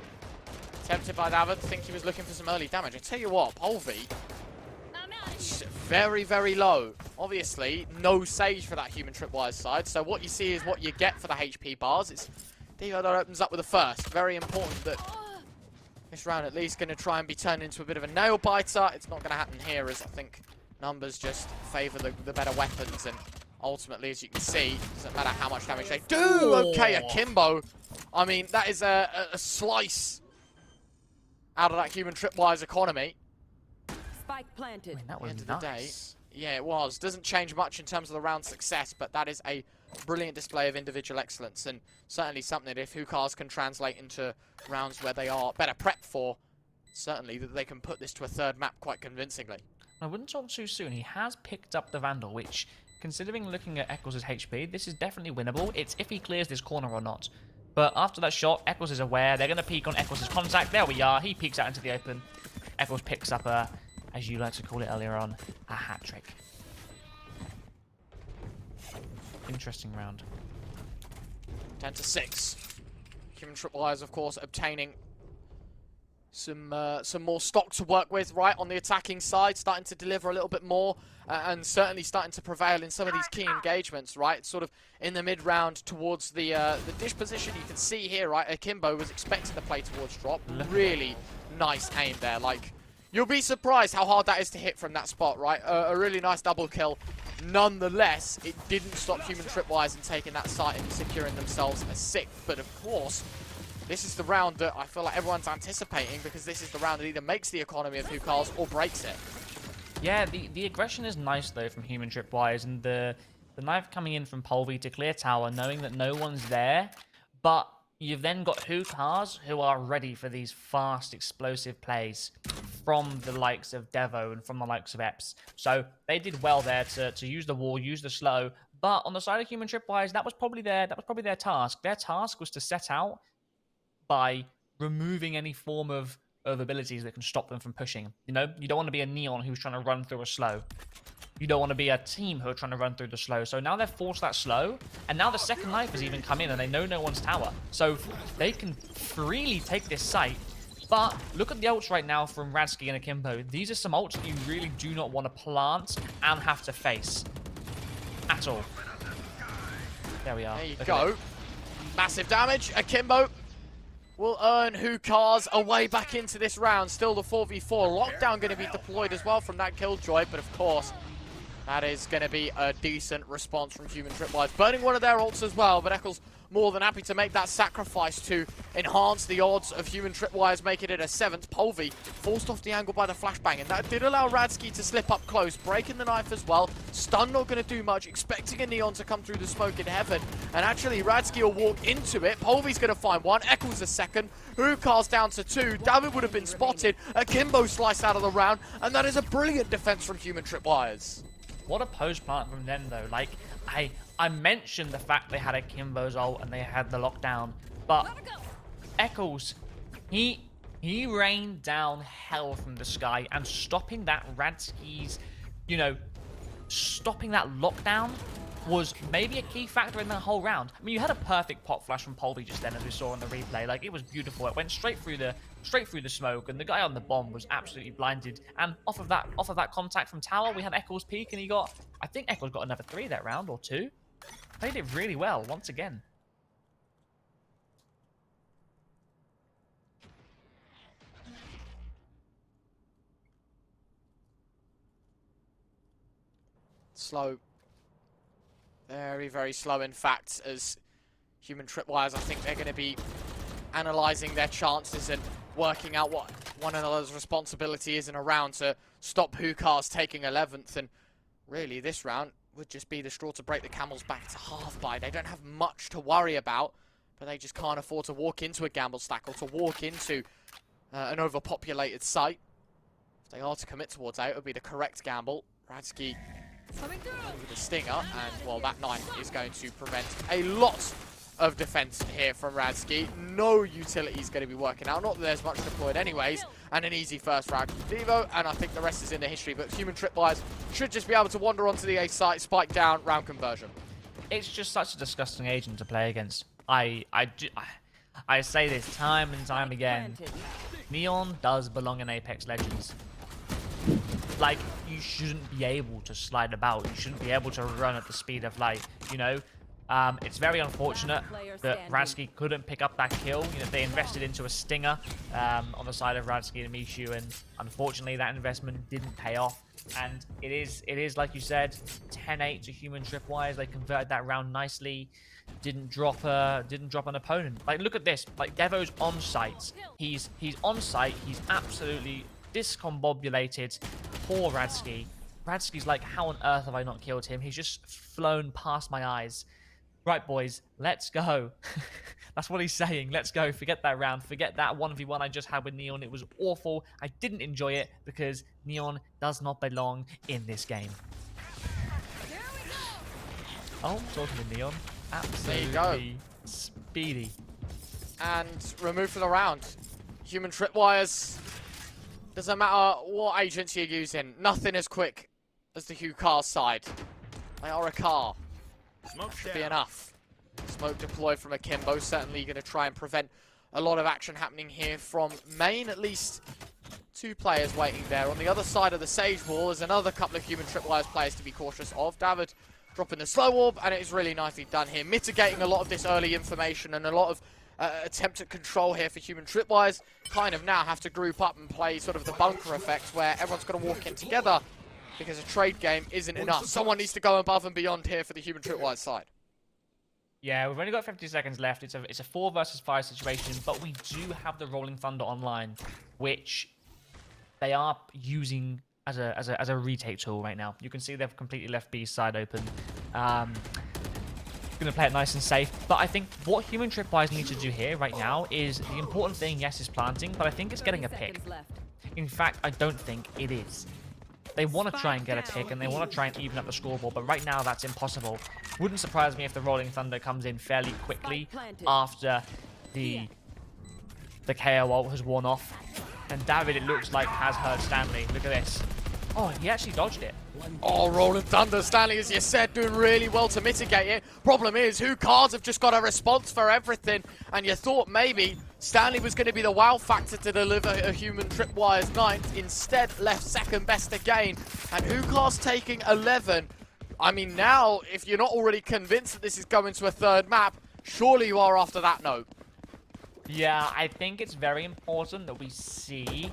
Tempted by David. Think he was looking for some early damage. I tell you what, Polvi, very, very low. Obviously, no Sage for that Human Tripwires side. So what you see is what you get for the HP bars. It's DEVO that opens up with a first. Very important that this round at least going to try and be turned into a bit of a nail biter. It's not going to happen here, as I think numbers just favour the better weapons. And ultimately, as you can see, it doesn't matter how much damage they do. Okay, Akimbo. I mean, that is a slice out of that Human Tripwires economy. Spike planted. I mean, that was End of the day, nice. Yeah, it was. Doesn't change much in terms of the round success, but that is a brilliant display of individual excellence, and certainly something that if Hookahs can translate into rounds where they are better prepped for, certainly that they can put this to a third map quite convincingly. I wouldn't talk too soon. He has picked up the Vandal, which, considering looking at Eccles' HP, this is definitely winnable. It's if he clears this corner or not. But after that shot, Eccles is aware. They're going to peek on Eccles' contact. There we are. He peeks out into the open. Eccles picks up a, as you like to call it earlier on, a hat trick. Interesting round. 10-6. Human Tripwires, of course, obtaining some more stock to work with, right, on the attacking side, starting to deliver a little bit more, and certainly starting to prevail in some of these key engagements, right, sort of in the mid-round towards the dish position. You can see here, right, Akimbo was expecting the play towards drop. Really nice aim there, like, you'll be surprised how hard that is to hit from that spot, right, a really nice double kill. Nonetheless, it didn't stop Human Tripwires in taking that site and securing themselves a sixth, but of course, this is the round that I feel like everyone's anticipating, because this is the round that either makes the economy of Hookahs or breaks it. Yeah, the aggression is nice, though, from Human Tripwires, and the knife coming in from Polvi to clear tower, knowing that no one's there, but you've then got Hookahs who are ready for these fast, explosive plays from the likes of DEVO and from the likes of Eps. So they did well there to use the wall, use the slow, but on the side of Human Tripwires, that was probably their task. Their task was to set out by removing any form of abilities that can stop them from pushing. You know, you don't want to be a Neon who's trying to run through a slow. You don't want to be a team who are trying to run through the slow. So now they've forced that slow, and now the second knife has even come in, and they know no one's tower. So they can freely take this site. But look at the ults right now from Radsky and Akimbo. These are some ults that you really do not want to plant and have to face at all. There we are. There you go. Massive damage. Akimbo will earn Hookahs a way back into this round. Still the 4v4. Lockdown going to be deployed as well from that Killjoy, but of course, that is going to be a decent response from Human Tripwires. Burning one of their ults as well, but Eccles more than happy to make that sacrifice to enhance the odds of Human Tripwires making it a 7th. Polvi forced off the angle by the flashbang, and that did allow Radsky to slip up close, breaking the knife as well. Stun not going to do much, expecting a Neon to come through the smoke in heaven, and actually Radsky will walk into it. Polvi's going to find one, Eccles a second, Hookahs down to 2, David would have been spotted, Akimbo sliced out of the round, and that is a brilliant defense from Human Tripwires. What a post plant from them, though. Like, I mentioned the fact they had Akimbo's ult and they had the lockdown, but Eccles, he rained down hell from the sky, and stopping that Radsky's, you know, stopping that lockdown was maybe a key factor in that whole round. I mean, you had a perfect pop flash from Polvi just then, as we saw on the replay. Like, it was beautiful. It went straight through the smoke, and the guy on the bomb was absolutely blinded. And off of that contact from tower, we had Eccles peak, and I think Eccles got another 3 that round, or 2. Played it really well once again. Slow. Very, very slow, in fact, as Human Tripwires, I think they're going to be analysing their chances and working out what one another's responsibility is in a round to stop Hookahs taking 11th. And really, this round would just be the straw to break the camel's back. It's a half buy. They don't have much to worry about, but they just can't afford to walk into a gamble stack or to walk into an overpopulated site. If they are to commit towards A, it would be the correct gamble. Radsky with the stinger, and well, that knife is going to prevent a lot of defense here from Radsky. No utility is going to be working out. Not that there's much deployed anyways, and an easy first round from DEVO, and I think the rest is in the history. But Human Tripwires should just be able to wander onto the A site, spike down, round conversion. It's just such a disgusting agent to play against. I say this time and time again. Neon does belong in Apex Legends. Like, you shouldn't be able to slide about. You shouldn't be able to run at the speed of light, you know? It's very unfortunate that Radsky couldn't pick up that kill. You know, they invested into a stinger on the side of Radsky and Mishu, and unfortunately that investment didn't pay off. And it is like you said, 10-8 to Human Tripwires. They converted that round nicely. Didn't drop an opponent. Like, look at this. Like, Devo's on site. He's on site. He's absolutely discombobulated. Poor Radsky. Radsky's like, how on earth have I not killed him? He's just flown past my eyes. Right, boys, let's go. That's what he's saying. Let's go. Forget that round. Forget that 1v1 I just had with Neon. It was awful. I didn't enjoy it because Neon does not belong in this game. Oh, talking to Neon. Absolutely speedy. And removed from the round. Human Tripwires. Doesn't matter what agency you're using. Nothing as quick as the Hukar side. They are a car. Should be enough. Smoke deployed from Akimbo. Certainly going to try and prevent a lot of action happening here from main. At least 2 players waiting there. On the other side of the Sage wall, there's another couple of Human Tripwires players to be cautious of. David dropping the slow orb, and it is really nicely done here. Mitigating a lot of this early information and a lot of attempt at control here for Human Tripwires. Kind of now have to group up and play sort of the bunker effect where everyone's going to walk in together. Because a trade game isn't enough. Someone needs to go above and beyond here for the Human Tripwire side. Yeah, we've only got 50 seconds left. It's a 4 versus 5 situation, but we do have the Rolling Thunder online, which they are using as a retake tool right now. You can see they've completely left B's side open. Going to play it nice and safe, but I think what Human Tripwires need to do here right now is the important thing, yes, is planting, but I think it's getting a pick. In fact, I don't think it is. They want to try and get a pick, and they want to try and even up the scoreboard, but right now that's impossible. Wouldn't surprise me if the Rolling Thunder comes in fairly quickly after the KO ult has worn off. And David, it looks like, has heard Stanley. Look at this. Oh, he actually dodged it. Oh, Rolling Thunder. Stanley, as you said, doing really well to mitigate it. Problem is, Hukars have just got a response for everything, and you thought maybe Stanley was going to be the wow factor to deliver a Human Tripwires 9th. Instead, left second best again, and Hukars taking 11. I mean, now, if you're not already convinced that this is going to a 3rd map, surely you are after that note. Yeah, I think it's very important that we see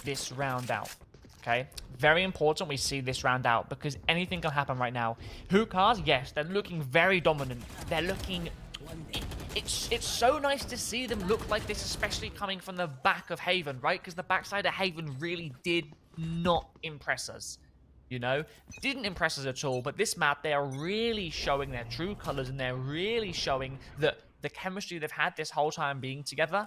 this round out. Okay, very important we see this round out because anything can happen right now. Hukars, yes, they're looking very dominant. They're looking... It's so nice to see them look like this, especially coming from the back of Haven, right? Because the backside of Haven really did not impress us. You know, didn't impress us at all. But this map, they are really showing their true colors, and they're really showing that the chemistry they've had this whole time being together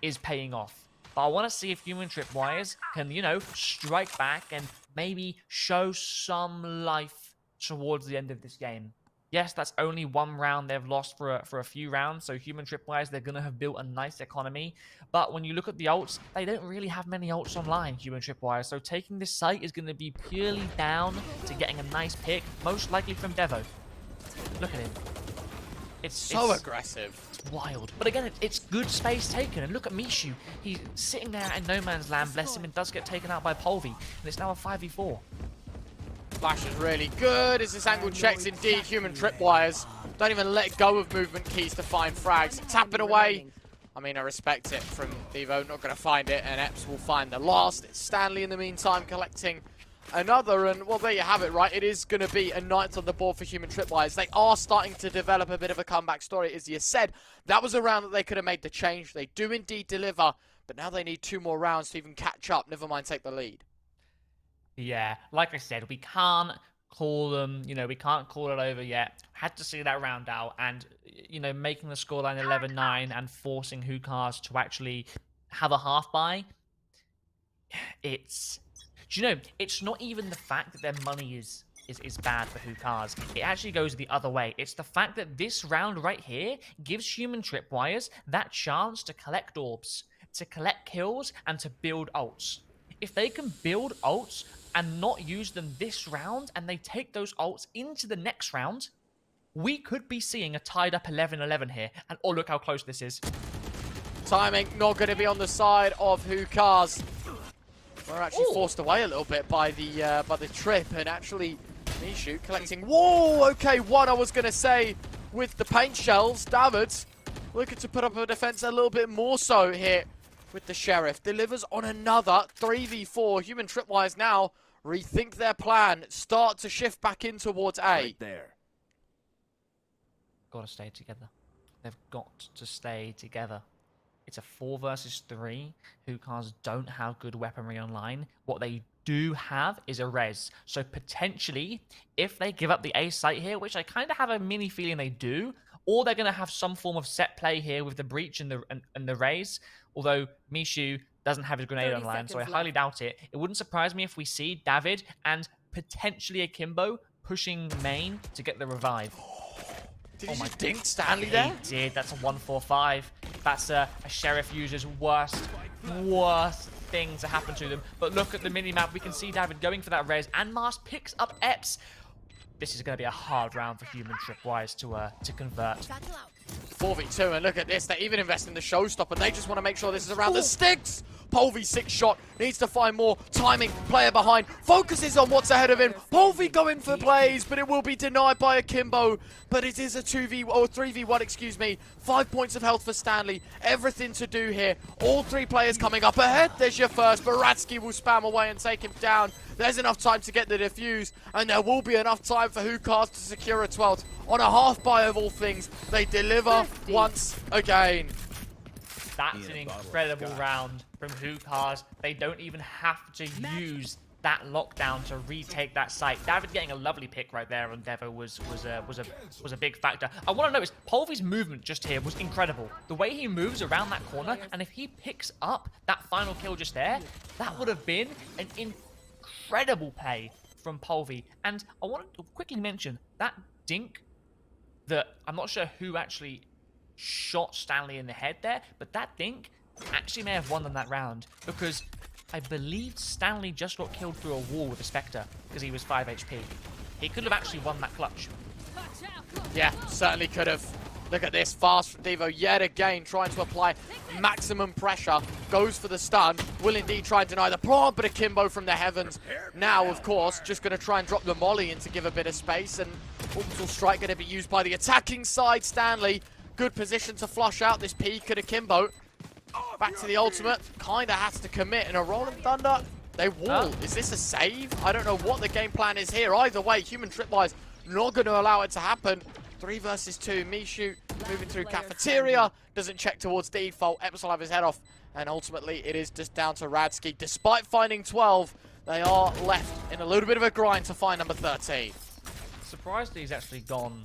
is paying off. But I want to see if Human Tripwires can, you know, strike back and maybe show some life towards the end of this game. Yes, that's only 1 round they've lost for a few rounds, so Human Tripwires, they're going to have built a nice economy. But when you look at the ults, they don't really have many ults online, Human Tripwires. So taking this site is going to be purely down to getting a nice pick, most likely from DEVO. Look at him. It's so aggressive. It's wild. But again, it's good space taken. And look at Mishu. He's sitting there in no man's land, bless him, and does get taken out by Polvi. And it's now a 5v4. Flash is really good as this angle checks. Indeed, Human Tripwires don't even let go of movement keys to find frags. Tap it away. I mean, I respect it from DEVO. Not going to find it, and Epps will find the last. It's Stanley in the meantime collecting another, and well, there you have it, right? It is going to be a 9th on the board for Human Tripwires. They are starting to develop a bit of a comeback story, as you said. That was a round that they could have made the change. They do indeed deliver, but now they need 2 more rounds to even catch up, never mind take the lead. Yeah, like I said, we can't call them, you know, we can't call it over yet. Had to see that round out, and, you know, making the scoreline 11-9 and forcing Hukars to actually have a half bye, it's... Do you know, it's not even the fact that their money is bad for Hukars. It actually goes the other way. It's the fact that this round right here gives Human Tripwires that chance to collect orbs, to collect kills, and to build ults. If they can build ults and not use them this round, and they take those ults into the next round, we could be seeing a tied up 11-11 here. And oh, look how close this is. Timing not going to be on the side of Hukars. We're actually forced away a little bit by the trip, and actually Mishu collecting. Whoa, okay, one I was going to say with the paint shells. David looking to put up a defense a little bit more so here with the Sheriff. Delivers on another 3v4. Human Tripwires now rethink their plan, start to shift back in towards A. Right there. Got to stay together. They've got to stay together. It's a 4 versus 3. Hukars don't have good weaponry online. What they do have is a res. So potentially, if they give up the A site here, which I kind of have a mini feeling they do, or they're going to have some form of set play here with the breach and the raise. Although Mishu doesn't have his grenade online, so I highly doubt it. It wouldn't surprise me if we see David and potentially Akimbo pushing main to get the revive. Did he just dink Stanley there? He did. That's a 1-4-5. That's a Sheriff user's worst thing to happen to them. But look at the minimap. We can see David going for that res, and Mars picks up Eps. This is going to be a hard round for human Tripwires to convert. 4v2, and look at this. They even invest in the showstopper. They just want to make sure this is around the sticks. Polvi 6 shot, needs to find more timing, player behind, focuses on what's ahead of him. Polvi going for plays, but it will be denied by Akimbo. But it is a 3v1, excuse me. 5 points of health for Stanley. Everything to do here. All 3 players coming up ahead. There's your first. Baratsky will spam away and take him down. There's enough time to get the defuse, and there will be enough time for Hookahs to secure a 12th. On a half buy of all things, they deliver once again. That's an incredible round from Hookahs. They don't even have to use that lockdown to retake that site. David getting a lovely pick right there on DEVO was a big factor. I want to notice Polvi's movement just here was incredible. The way he moves around that corner, and if he picks up that final kill just there, that would have been an incredible play from Polvi. And I want to quickly mention that dink that I'm not sure who actually shot Stanley in the head there, but that dink actually may have won them that round, because I believe Stanley just got killed through a wall with a Spectre because he was 5 HP. He could have actually won that clutch. Yeah, certainly could have. Look at this, fast from DEVO yet again, trying to apply maximum pressure. Goes for the stun, will indeed try and deny the plant, but Akimbo from the heavens. Now, of course, just going to try and drop the molly in to give a bit of space, and orbital strike going to be used by the attacking side. Stanley, good position to flush out this peak at Akimbo. Back to the ultimate, kind of has to commit, and a Rolling Thunder, they wall. Is this a save? I don't know what the game plan is here. Either way, human Tripwires not going to allow it to happen. 3 versus 2, Mishu moving through cafeteria, doesn't check towards default, Eps will have his head off, and ultimately it is just down to Radsky. Despite finding 12, they are left in a little bit of a grind to find number 13. Surprised he's actually gone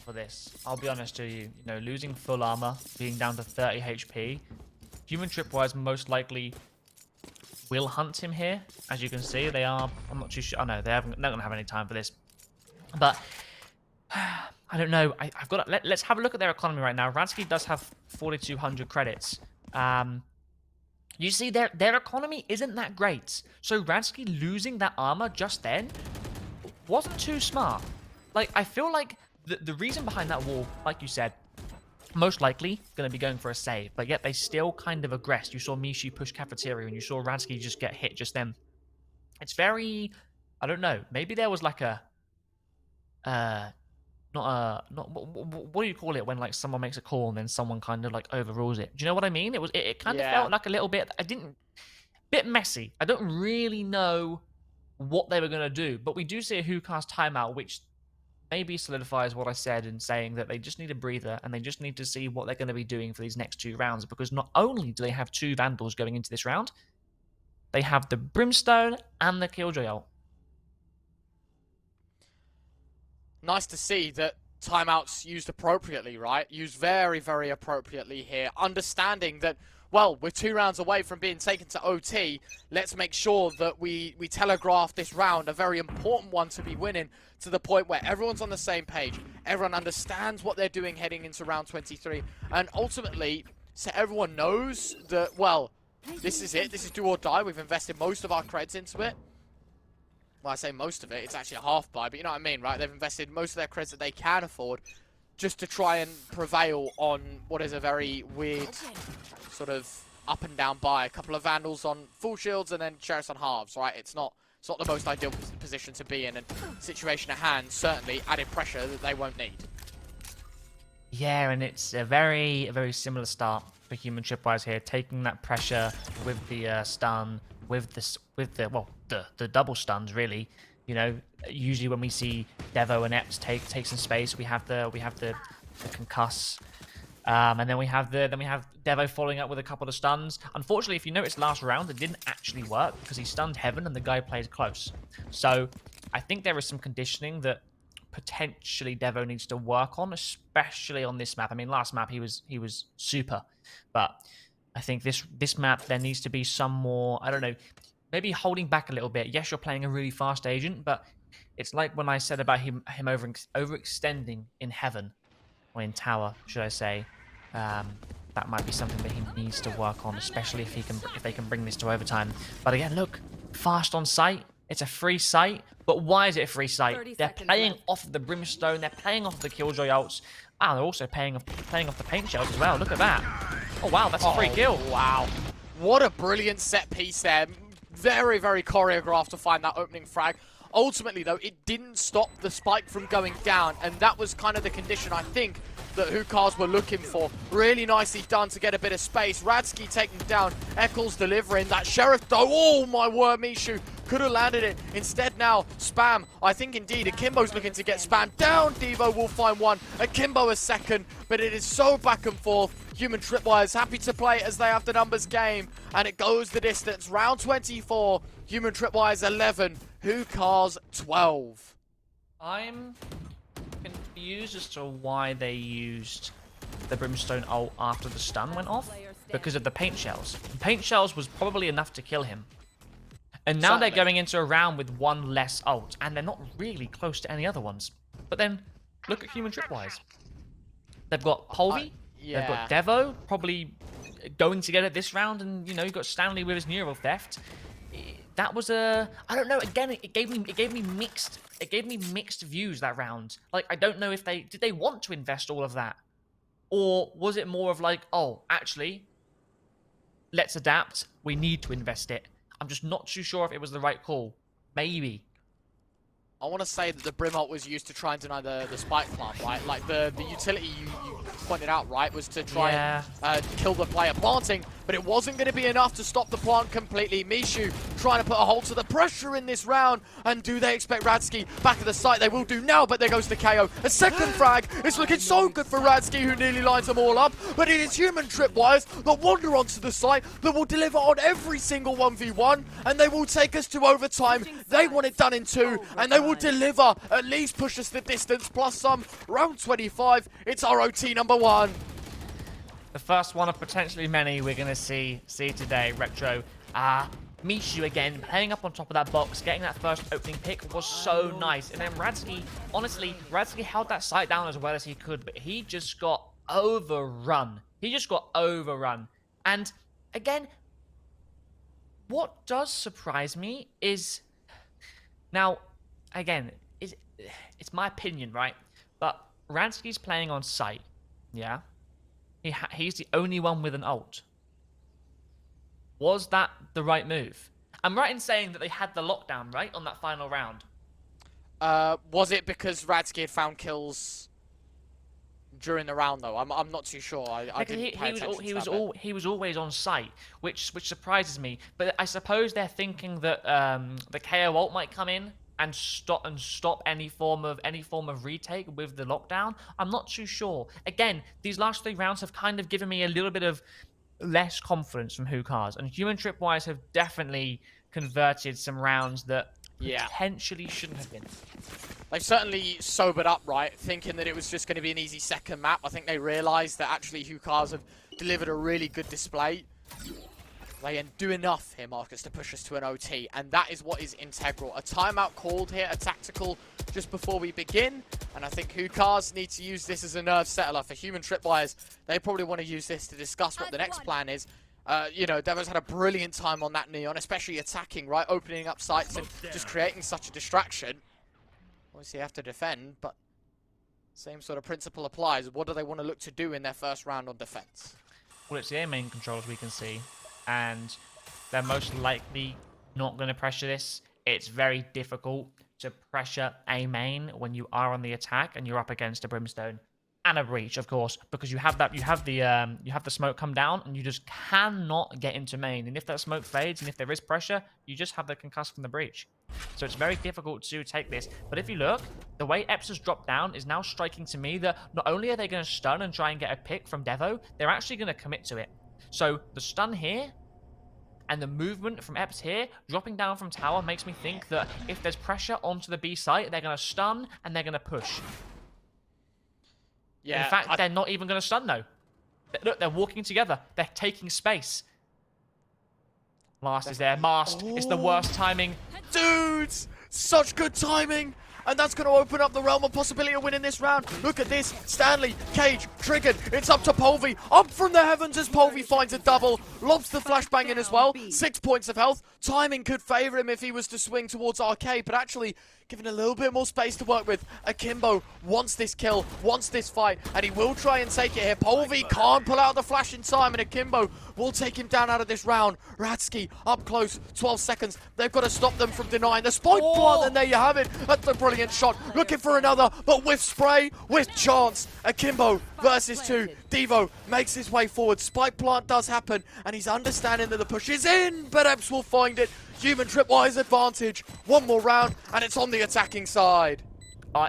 for this. I'll be honest to you, losing full armor, being down to 30 HP, human Tripwires most likely will hunt him here. As you can see, they are, I'm not too sure, oh no, they're not going to have any time for this. But I don't know. I've got. Let's have a look at their economy right now. Radsky does have 4,200 credits. You see, their economy isn't that great. So Radsky losing that armor just then wasn't too smart. Like, I feel like the reason behind that wall, like you said, most likely going to be going for a save, but yet they still kind of aggressed. You saw Mishu push cafeteria, and you saw Radsky just get hit just then. It's very, I don't know. Maybe there was like a. Not what do you call it when like someone makes a call and then someone kind of like overrules it? Do you know what I mean? It kind of felt like a little bit. Bit messy. I don't really know what they were gonna do, but we do see a Hookahs timeout, which maybe solidifies what I said in saying that they just need a breather and they just need to see what they're going to be doing for these next 2 rounds, because not only do they have 2 Vandals going into this round, they have the Brimstone and the Killjoy ult. Nice to see that timeouts used appropriately, right? Used very, very appropriately here. Understanding that, well, we're 2 rounds away from being taken to OT. Let's make sure that we telegraph this round, a very important one to be winning, to the point where everyone's on the same page. Everyone understands what they're doing heading into round 23. And ultimately, so everyone knows that, well, this is it. This is do or die. We've invested most of our creds into it. Well, I say most of it, it's actually a half buy, but you know what I mean, right? They've invested most of their creds that they can afford just to try and prevail on what is a very weird sort of up and down buy. A couple of Vandals on full shields and then Sheriffs on halves, right? It's not the most ideal position to be in, and situation at hand, certainly added pressure that they won't need. Yeah, and it's a very similar start for human Tripwires here, taking that pressure with the stun, with the double stuns, really. Usually when we see DEVO and Eps take some space, we have the concuss. And then we have DEVO following up with a couple of stuns. Unfortunately, if you notice last round, it didn't actually work because he stunned Heaven and the guy played close. So I think there is some conditioning that potentially DEVO needs to work on, especially on this map. I mean, last map he was super, but I think this map there needs to be some more, I don't know, maybe holding back a little bit. Yes, you're playing a really fast agent, but it's like when I said about him overextending in Heaven. Or in tower, should I say? That might be something that he needs to work on, especially if they can bring this to overtime. But again, look, fast on site. It's a free site, but why is it a free site? They're playing off of the Brimstone. They're playing off of the Killjoy ults. Ah, they're also playing off the paint shells as well. Look at that. Oh wow, that's a free kill. Wow, what a brilliant set piece there. Very, very choreographed to find that opening frag. Ultimately, though, it didn't stop the spike from going down, and that was kind of the condition, I think, that Hookahs were looking for. Really nicely done to get a bit of space. Radsky taking down, Eccles delivering. That Sheriff, though, oh my word, Mishu could have landed it. Instead now, Spam, I think indeed, Akimbo's looking to get Spam down. DEVO will find one, Akimbo a second, but it is so back and forth. Human Tripwires happy to play as they have the numbers game, and it goes the distance. Round 24, Human Tripwires 11, Hookahs 12. I'm confused as to why they used the Brimstone ult after the stun went off, because of the paint shells. The paint shells was probably enough to kill him. And now they're going into a round with one less ult, and they're not really close to any other ones. But then, look at Human Tripwires. They've got Polvi, they've got DEVO, probably going to get it this round, and, you know, you've got Stanley with his neural theft. That was I don't know, again, it gave me mixed views that round. Like, I don't know if did they want to invest all of that? Or was it more of like, oh, actually, let's adapt, we need to invest it. I'm just not too sure if it was the right call. Maybe. I want to say that the Brim ult was used to try and deny the spike plant, right? Like, the utility you pointed out, right, was to try and kill the player planting, but it wasn't going to be enough to stop the plant completely. Mishu trying to put a hold to the pressure in this round, and do they expect Radsky back at the site? They will do now, but there goes the KO. A second frag. It's looking so good for Radsky, who nearly lines them all up, but it is Human Tripwires that wander onto the site, that will deliver on every single 1v1, and they will take us to overtime. They want it done in 2, and they will deliver, at least push us the distance, plus some. Round 25, it's ROT number 1. The first one of potentially many we're going to see today, Retro. Mishu again, playing up on top of that box, getting that first opening pick was so nice. And then Radsky, honestly, Radsky held that site down as well as he could, but he just got overrun. And again, what does surprise me is, now, again, it's my opinion, right? But Radsky's playing on site, yeah? He's the only one with an ult. Was that the right move? I'm right in saying that they had the lockdown, right, on that final round? Was it because Radsky had found kills during the round, though? I'm not too sure. I didn't pay attention to that. He was always on site, which surprises me. But I suppose they're thinking that the KO ult might come in and stop any form of retake with the lockdown. I'm not too sure. Again, these last 3 rounds have kind of given me a little bit of less confidence from Hookahs, and Human Tripwires have definitely converted some rounds that potentially shouldn't have been. They've certainly sobered up, right? Thinking that it was just going to be an easy second map. I think they realised that actually Hookahs have delivered a really good display. They can do enough here, Marcus, to push us to an OT, and that is what is integral. A timeout called here, a tactical, just before we begin, and I think Hookahs need to use this as a nerve settler. For Human Tripwires, they probably want to use this to discuss what the next plan is. You know, DEVO's had a brilliant time on that Neon, especially attacking, right? Opening up sites and just creating such a distraction. Obviously, you have to defend, but same sort of principle applies. What do they want to look to do in their first round on defense? Well, it's the A main controls we can see, and they're most likely not going to pressure this. It's very difficult to pressure A main when you are on the attack and you're up against a Brimstone and a Breach, of course, because you have the smoke come down and you just cannot get into main. And if that smoke fades and if there is pressure, you just have the concuss from the Breach. So it's very difficult to take this. But if you look, the way Epps has dropped down is now striking to me that not only are they going to stun and try and get a pick from DEVO, they're actually going to commit to it. So the stun here and the movement from Epps here, dropping down from tower, makes me think that if there's pressure onto the B site, they're going to stun and they're going to push. Yeah, in fact, they're not even going to stun, though. Look, they're walking together. They're taking space. Mast is there. Mast. It's the worst timing. Dudes! Such good timing! And that's going to open up the realm of possibility of winning this round. Look at this. Stanley, Cage, triggered. It's up to Polvi. Up from the heavens as Polvi finds a double. Lobs the flashbang in as well. 6 points of health. Timing could favor him if he was to swing towards Arcade, but actually given a little bit more space to work with. Akimbo wants this kill, wants this fight, and he will try and take it here. Polvi can't pull out the flash in time, and Akimbo will take him down out of this round. Radsky up close, 12 seconds. They've got to stop them from denying the spike plant, and there you have it. That's a brilliant shot. Looking for another, but with spray, with chance. Akimbo versus 2. DEVO makes his way forward. Spike plant does happen, and he's understanding that the push is in, but Epps will find it. Human Tripwires advantage. One more round, and it's on the attacking side.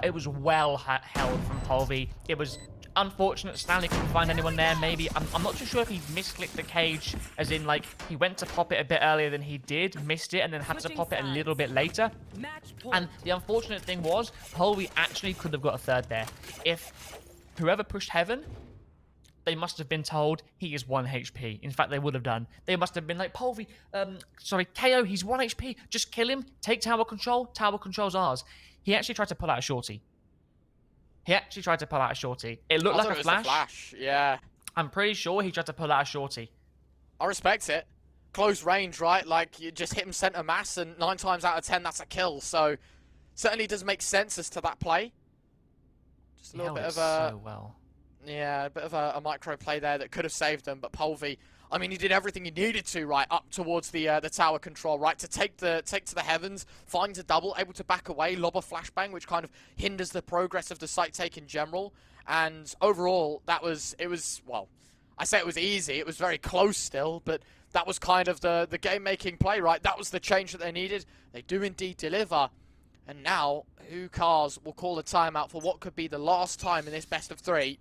It was well held from Polvi. It was unfortunate Stanley couldn't find anyone there. Maybe, I'm not too sure if he misclicked the cage, as in, like, he went to pop it a bit earlier than he did, missed it, and then had to pop it a little bit later. And the unfortunate thing was, Polvi actually could have got a third there. If whoever pushed Heaven, they must have been told he is 1 HP. In fact, they would have done. They must have been like, Polvi, KO, he's 1 HP. Just kill him, take tower control. Tower control's ours. He actually tried to pull out a shorty. It looked like a flash. Yeah. I'm pretty sure he tried to pull out a shorty. I respect it. Close range, right? Like, you just hit him center mass, and 9 times out of 10, that's a kill. So, certainly does make sense as to that play. Just a little bit of a... so well. Yeah, a bit of a micro play there that could have saved them, but Polvi, I mean, he did everything he needed to, right, up towards the tower control, right, to take to the heavens, finds a double, able to back away, lob a flashbang, which kind of hinders the progress of the site take in general, and overall, well, I say it was easy, it was very close still, but that was kind of the game-making play, right, that was the change that they needed. They do indeed deliver, and now, Hookahs will call a timeout for what could be the last time in this best of 3.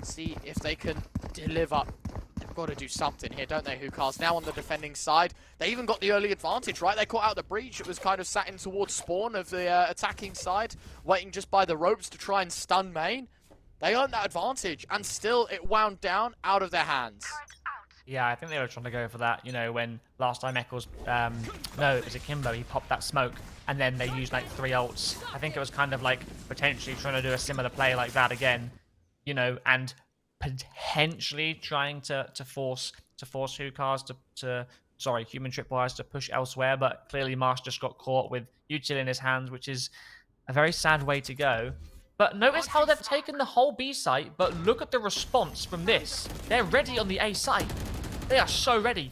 See if they can deliver. They've got to do something here, don't they, Hookahs? Now on the defending side, they even got the early advantage, right? They caught out the breach. It was kind of sat in towards spawn of the attacking side, waiting just by the ropes to try and stun main. They earned that advantage, and still it wound down out of their hands. Yeah, I think they were trying to go for that, you know, when last time Eccles, no, it was Akimbo, he popped that smoke, and then they used like 3 ults. I think it was kind of like potentially trying to do a similar play like that again. You know, and potentially trying to force Hookahs Human Tripwires to push elsewhere, but clearly Marsh just got caught with Util in his hands, which is a very sad way to go. But notice how they've taken the whole B site, but look at the response from this. They're ready on the A site. They are so ready.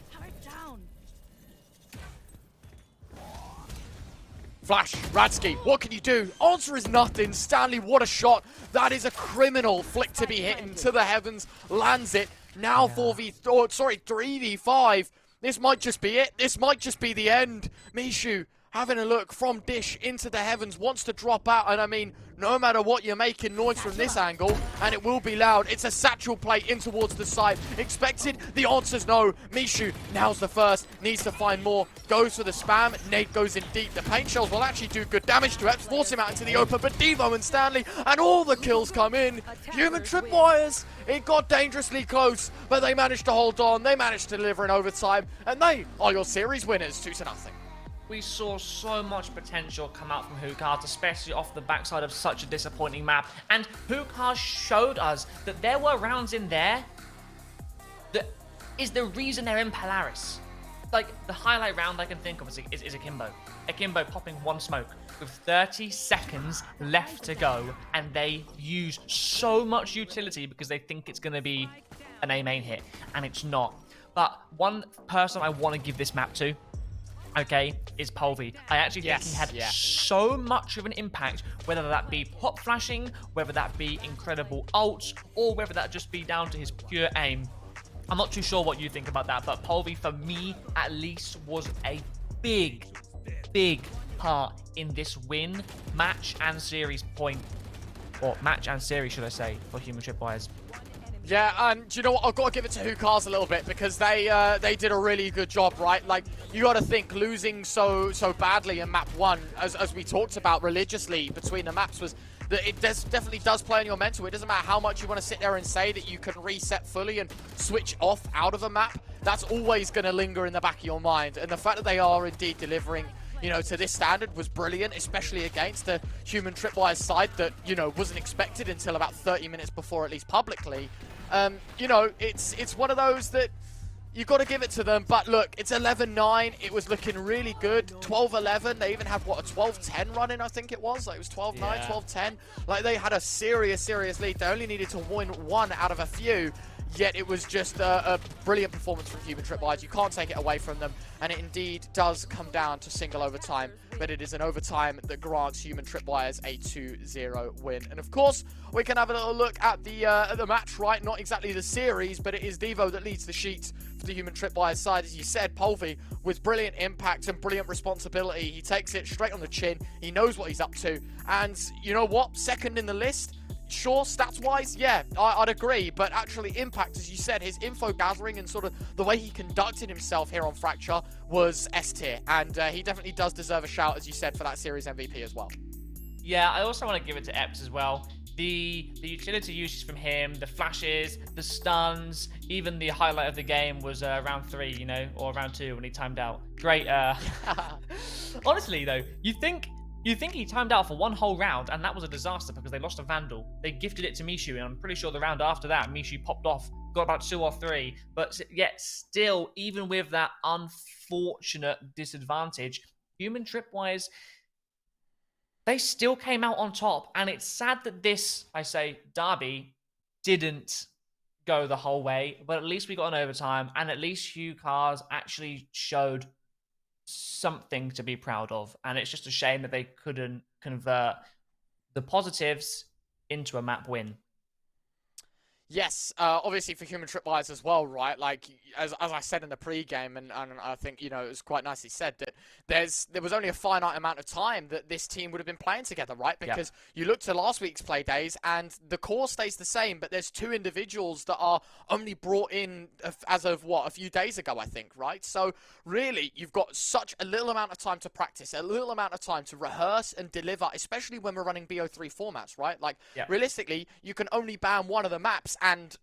Flash, Radsky, what can you do? Answer is nothing. Stanley, what a shot. That is a criminal flick to be hit into the heavens. Lands it. Now 3v5. This might just be it. This might just be the end. Mishu having a look from Dish into the heavens, wants to drop out, and I mean, no matter what, you're making noise from this angle, and it will be loud. It's a satchel play in towards the side. Expected? The answer's no. Mishu, now's the first, needs to find more, goes for the spam, Nate goes in deep. The paint shells will actually do good damage to Epps, force him out into the open, but DEVO and Stanley, and all the kills come in. Human Tripwires, it got dangerously close, but they managed to hold on, they managed to deliver in overtime, and they are your series winners, 2-0. We saw so much potential come out from Hookahs, especially off the backside of such a disappointing map. And Hookahs showed us that there were rounds in there that is the reason they're in Polaris. Like, the highlight round I can think of is Akimbo. Akimbo popping 1 smoke with 30 seconds left to go, and they use so much utility because they think it's going to be an A main hit, and it's not. But one person I want to give this map to, okay, is Polvi. I actually think he had so much of an impact, whether that be pop flashing, whether that be incredible ults, or whether that just be down to his pure aim. I'm not too sure what you think about that, but Polvi, for me, at least, was a big part in this win, match and series point, or match and series, should I say, for Human Tripwires. Yeah, and do you know what? I've got to give it to Hookahs a little bit because they did a really good job, right? Like, you got to think losing so badly in map 1, as we talked about religiously between the maps, was that it definitely does play on your mental. It doesn't matter how much you want to sit there and say that you can reset fully and switch off out of a map. That's always going to linger in the back of your mind. And the fact that they are indeed delivering, you know, to this standard was brilliant, especially against the Human Tripwires side that, you know, wasn't expected until about 30 minutes before, at least publicly. You know, it's one of those that you got to give it to them. But look, it's 11-9. It was looking really good. 12-11. They even had, what, a 12-10 run-in, I think it was. Like, it was 12-9, Yeah. 12-10. Like, they had a serious lead. They only needed to win one out of a few. Yet it was just a brilliant performance from Human Tripwires. You can't take it away from them, and it indeed does come down to single overtime, but it is an overtime that grants Human Tripwires a 2-0 win. And of course, we can have a little look at the match, right? Not exactly the series, but it is DEVO that leads the sheet for the Human Tripwires side. As you said, Polvi, with brilliant impact and brilliant responsibility, he takes it straight on the chin. He knows what he's up to, and you know what? Second in the list. Sure, stats-wise, yeah, I'd agree, but actually impact, as you said, his info gathering and sort of the way he conducted himself here on Fracture was S-tier, and he definitely does deserve a shout, as you said, for that series MVP as well. Yeah, I also want to give it to Epps as well. The utility uses from him, the flashes, the stuns, even the highlight of the game was round 3, you know, or round 2 when he timed out. Great. Honestly, though, you think he timed out for one whole round, and that was a disaster because they lost a Vandal. They gifted it to Mishu, and I'm pretty sure the round after that, Mishu popped off, got about 2 or 3. But yet, still, even with that unfortunate disadvantage, Human Tripwires, they still came out on top. And it's sad that this, I say, derby didn't go the whole way, but at least we got an overtime, and at least Hugh Cars actually showed something to be proud of, and it's just a shame that they couldn't convert the positives into a map win. Yes, obviously for Human Tripwires as well, right? Like, as I said in the pre-game, and I think, you know, it was quite nicely said, that there was only a finite amount of time that this team would have been playing together, right? Because you look to last week's play days, and the core stays the same, but there's 2 individuals that are only brought in as of, what, a few days ago, I think, right? So, really, you've got such a little amount of time to practice, a little amount of time to rehearse and deliver, especially when we're running BO3 formats, right? Like, realistically, you can only ban one of the maps, and,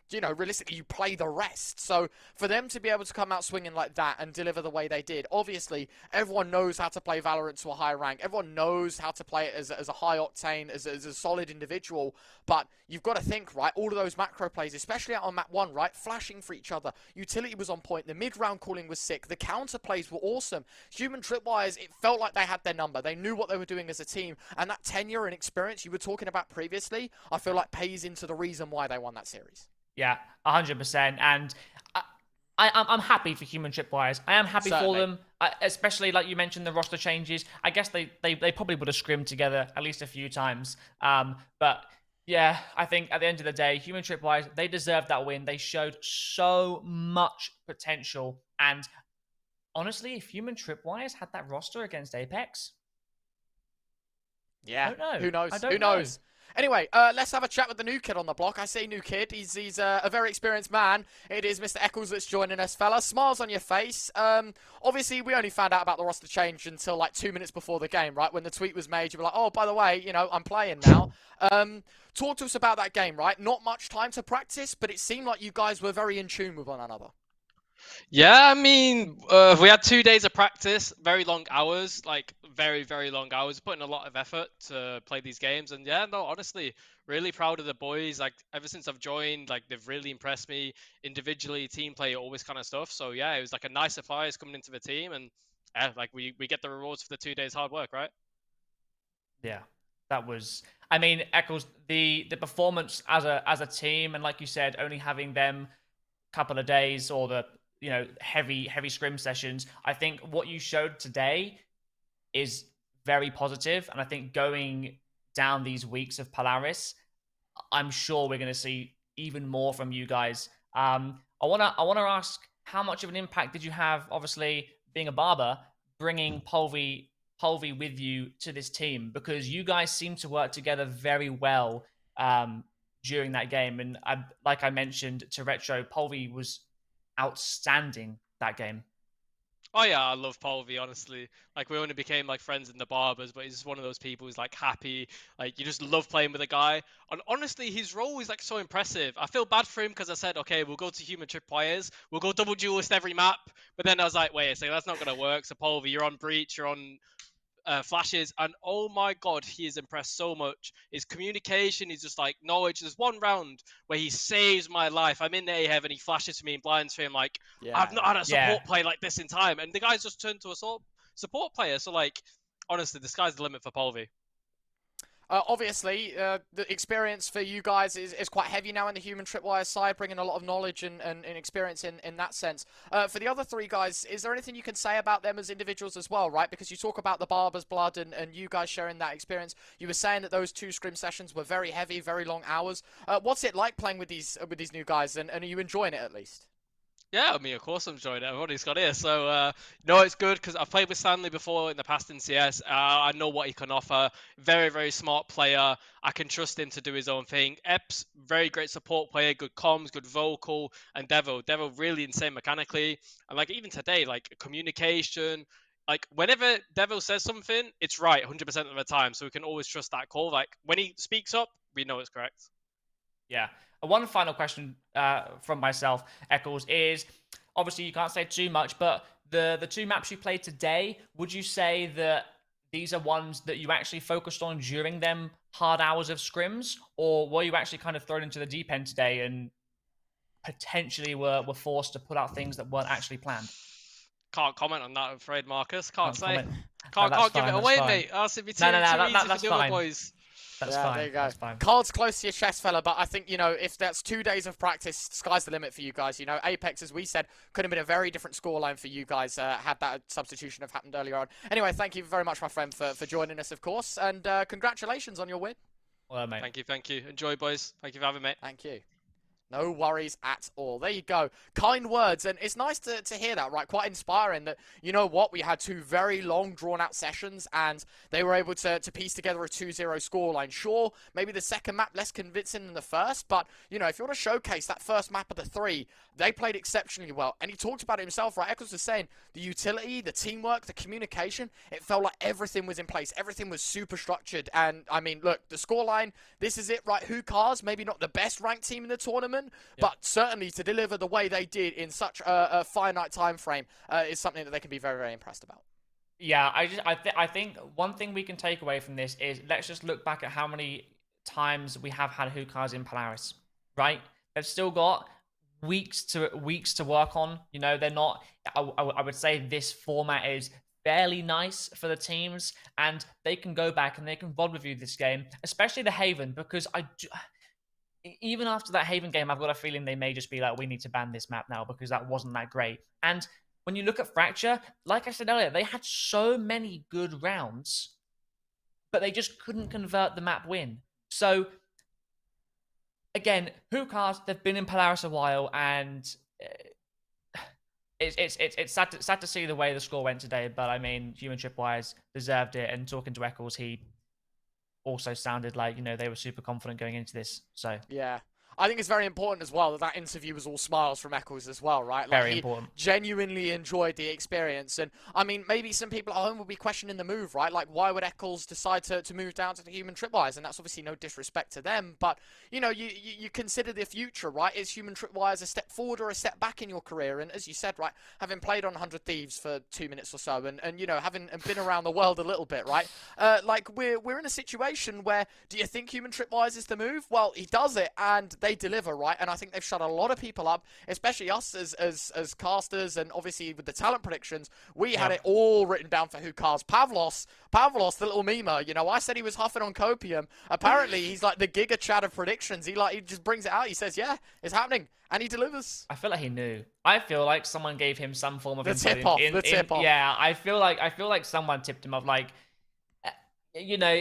you know, realistically, you play the rest. So for them to be able to come out swinging like that and deliver the way they did, obviously, everyone knows how to play Valorant to a high rank. Everyone knows how to play it as a high octane, as a solid individual. But you've got to think, right, all of those macro plays, especially out on map 1, right, flashing for each other. Utility was on point. The mid-round calling was sick. The counter plays were awesome. Human Tripwires, it felt like they had their number. They knew what they were doing as a team. And that tenure and experience you were talking about previously, I feel like pays into the reason why they won that series. Yeah, 100%. And I'm happy for Human Tripwires. I am happy for them, especially like you mentioned the roster changes. I guess they probably would have scrimmed together at least a few times. But yeah, I think at the end of the day, Human Tripwires, they deserved that win. They showed so much potential. And honestly, if Human Tripwires had that roster against Apex, yeah, I don't know. Who knows? Who knows? Anyway, let's have a chat with the new kid on the block. I say new kid. He's a very experienced man. It is Mr. Eccles that's joining us, fella. Smiles on your face. Obviously, we only found out about the roster change until like 2 minutes before the game, right? When the tweet was made, you were like, oh, by the way, you know, I'm playing now. Talk to us about that game, right? Not much time to practice, but it seemed like you guys were very in tune with one another. Yeah, I mean, we had 2 days of practice, very long hours, like very, very long hours, putting a lot of effort to play these games. And yeah, no, honestly, really proud of the boys. Like ever since I've joined, like they've really impressed me individually, team play, all this kind of stuff. So yeah, it was like a nice surprise coming into the team, and yeah, like we get the rewards for the 2 days hard work, right? Yeah, that was. I mean, Eccles, the performance as a team, and like you said, only having them a couple of days or the heavy scrim sessions. I think what you showed today is very positive, and I think going down these weeks of Polaris, I'm sure we're going to see even more from you guys. I wanna ask, how much of an impact did you have? Obviously, being a barber, bringing Polvi Polvi with you to this team? Because you guys seem to work together very well during that game. And like I mentioned to Retro, Polvi was outstanding that game. Oh yeah, I love Polvi, honestly. Like we only became like friends in the barbers, but he's just one of those people who's like happy. Like you just love playing with a guy. And honestly, his role is like so impressive. I feel bad for him because I said, okay, we'll go to human tripwires, we'll go double duelist every map. But then I was like, wait a second, that's not gonna work. So Polvi, you're on breach, you're on flashes, and oh my god, he has impressed so much. His communication is just like knowledge. There's one round where he saves my life. I'm in the A heaven, he flashes to me and blinds for him. Like I've not had a support play like this in time, and the guy's just turned to a support player. So like, honestly, the sky's the limit for Polvi. Obviously, the experience for you guys is quite heavy now in the human tripwire side, bringing a lot of knowledge and experience in that sense. For the other three guys, is there anything you can say about them as individuals as well, right? Because you talk about the Barber's Blood and you guys sharing that experience. You were saying that those 2 scrim sessions were very heavy, very long hours. What's it like playing with these new guys, and are you enjoying it at least? Yeah, I mean, of course I'm enjoying it. Everybody's got here. So, no, it's good because I've played with Stanley before in the past in CS. I know what he can offer. Very, very smart player. I can trust him to do his own thing. Epps, very great support player, good comms, good vocal. And Devo really insane mechanically. And like even today, like communication, like whenever Devo says something, it's right 100% of the time. So we can always trust that call. Like when he speaks up, we know it's correct. Yeah. One final question from myself, Eccles, is obviously you can't say too much, but the 2 maps you played today, would you say that these are ones that you actually focused on during them hard hours of scrims, or were you actually kind of thrown into the deep end today and potentially were forced to put out things that weren't actually planned? Can't comment on that, I'm afraid, Marcus. Can't say. Comment. Can't give it away, mate. That's it'd be too, No, too easy for that's the fine. other boys. That's yeah, fine. there you go. That's fine. Cards close to your chest, fella, but I think, you know, if that's 2 days of practice, sky's the limit for you guys. You know, Apex, as we said, could have been a very different scoreline for you guys had that substitution have happened earlier on. Anyway, thank you very much, my friend, for joining us, of course, and congratulations on your win. Well, mate. Thank you. Enjoy, boys. Thank you for having me. Thank you. No worries at all. There you go. Kind words. And it's nice to hear that, right? Quite inspiring that, you know what, we had 2 very long, drawn-out sessions, and they were able to piece together a 2-0 scoreline. Sure, maybe the second map less convincing than the first, but, you know, if you want to showcase that first map of the 3, they played exceptionally well. And he talked about it himself, right? Eccles was saying the utility, the teamwork, the communication, it felt like everything was in place. Everything was super structured. And, I mean, look, the scoreline, this is it, right? Hookahs, maybe not the best ranked team in the tournament, but certainly to deliver the way they did in such a finite time frame is something that they can be very, very impressed about. Yeah, I think one thing we can take away from this is let's just look back at how many times we have had hookahs in Polaris, right? They've still got weeks to work on. You know, they're not. I would say this format is fairly nice for the teams, and they can go back and they can VOD review this game, especially the Haven, because even after that Haven game, I've got a feeling they may just be like, we need to ban this map now because that wasn't that great. And when you look at Fracture, like I said earlier, they had so many good rounds, but they just couldn't convert the map win. So, again, Hookahs, they've been in Polaris a while, and it's sad to see the way the score went today, but I mean, Human Tripwires deserved it, and talking to Eccles, he also sounded like, you know, they were super confident going into this. So yeah, I think it's very important as well that interview was all smiles from Eccles as well, right? Like, very important. Genuinely enjoyed the experience. And, I mean, maybe some people at home will be questioning the move, right? Like, why would Eccles decide to move down to the human tripwires? And that's obviously no disrespect to them. But, you know, you consider the future, right? Is human tripwires a step forward or a step back in your career? And as you said, right, having played on 100 Thieves for 2 minutes or so and you know, having been around the world a little bit, right? Like, we're in a situation where, do you think human tripwires is the move? Well, he does it, and they deliver, right? And I think they've shut a lot of people up, especially us as casters, and obviously with the talent predictions, we had it all written down for Hookahs. Pavlos, the little memer, you know, I said he was huffing on copium. Apparently, he's like the Giga Chat of predictions. He just brings it out. He says, yeah, it's happening. And he delivers. I feel like he knew. I feel like someone gave him some form of the tip off. Yeah, I feel like someone tipped him off. Like, you know,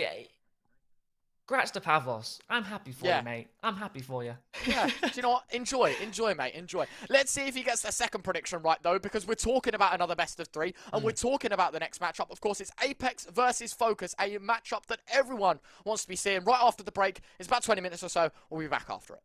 Congrats to Pavlos. I'm happy for Yeah. you, mate. I'm happy for you. Yeah, do you know what? Enjoy, mate, enjoy. Let's see if he gets a second prediction right, though, because we're talking about another best of 3, and we're talking about the next matchup. Of course, it's Apex versus Focus, a matchup that everyone wants to be seeing right after the break. It's about 20 minutes or so. We'll be back after it.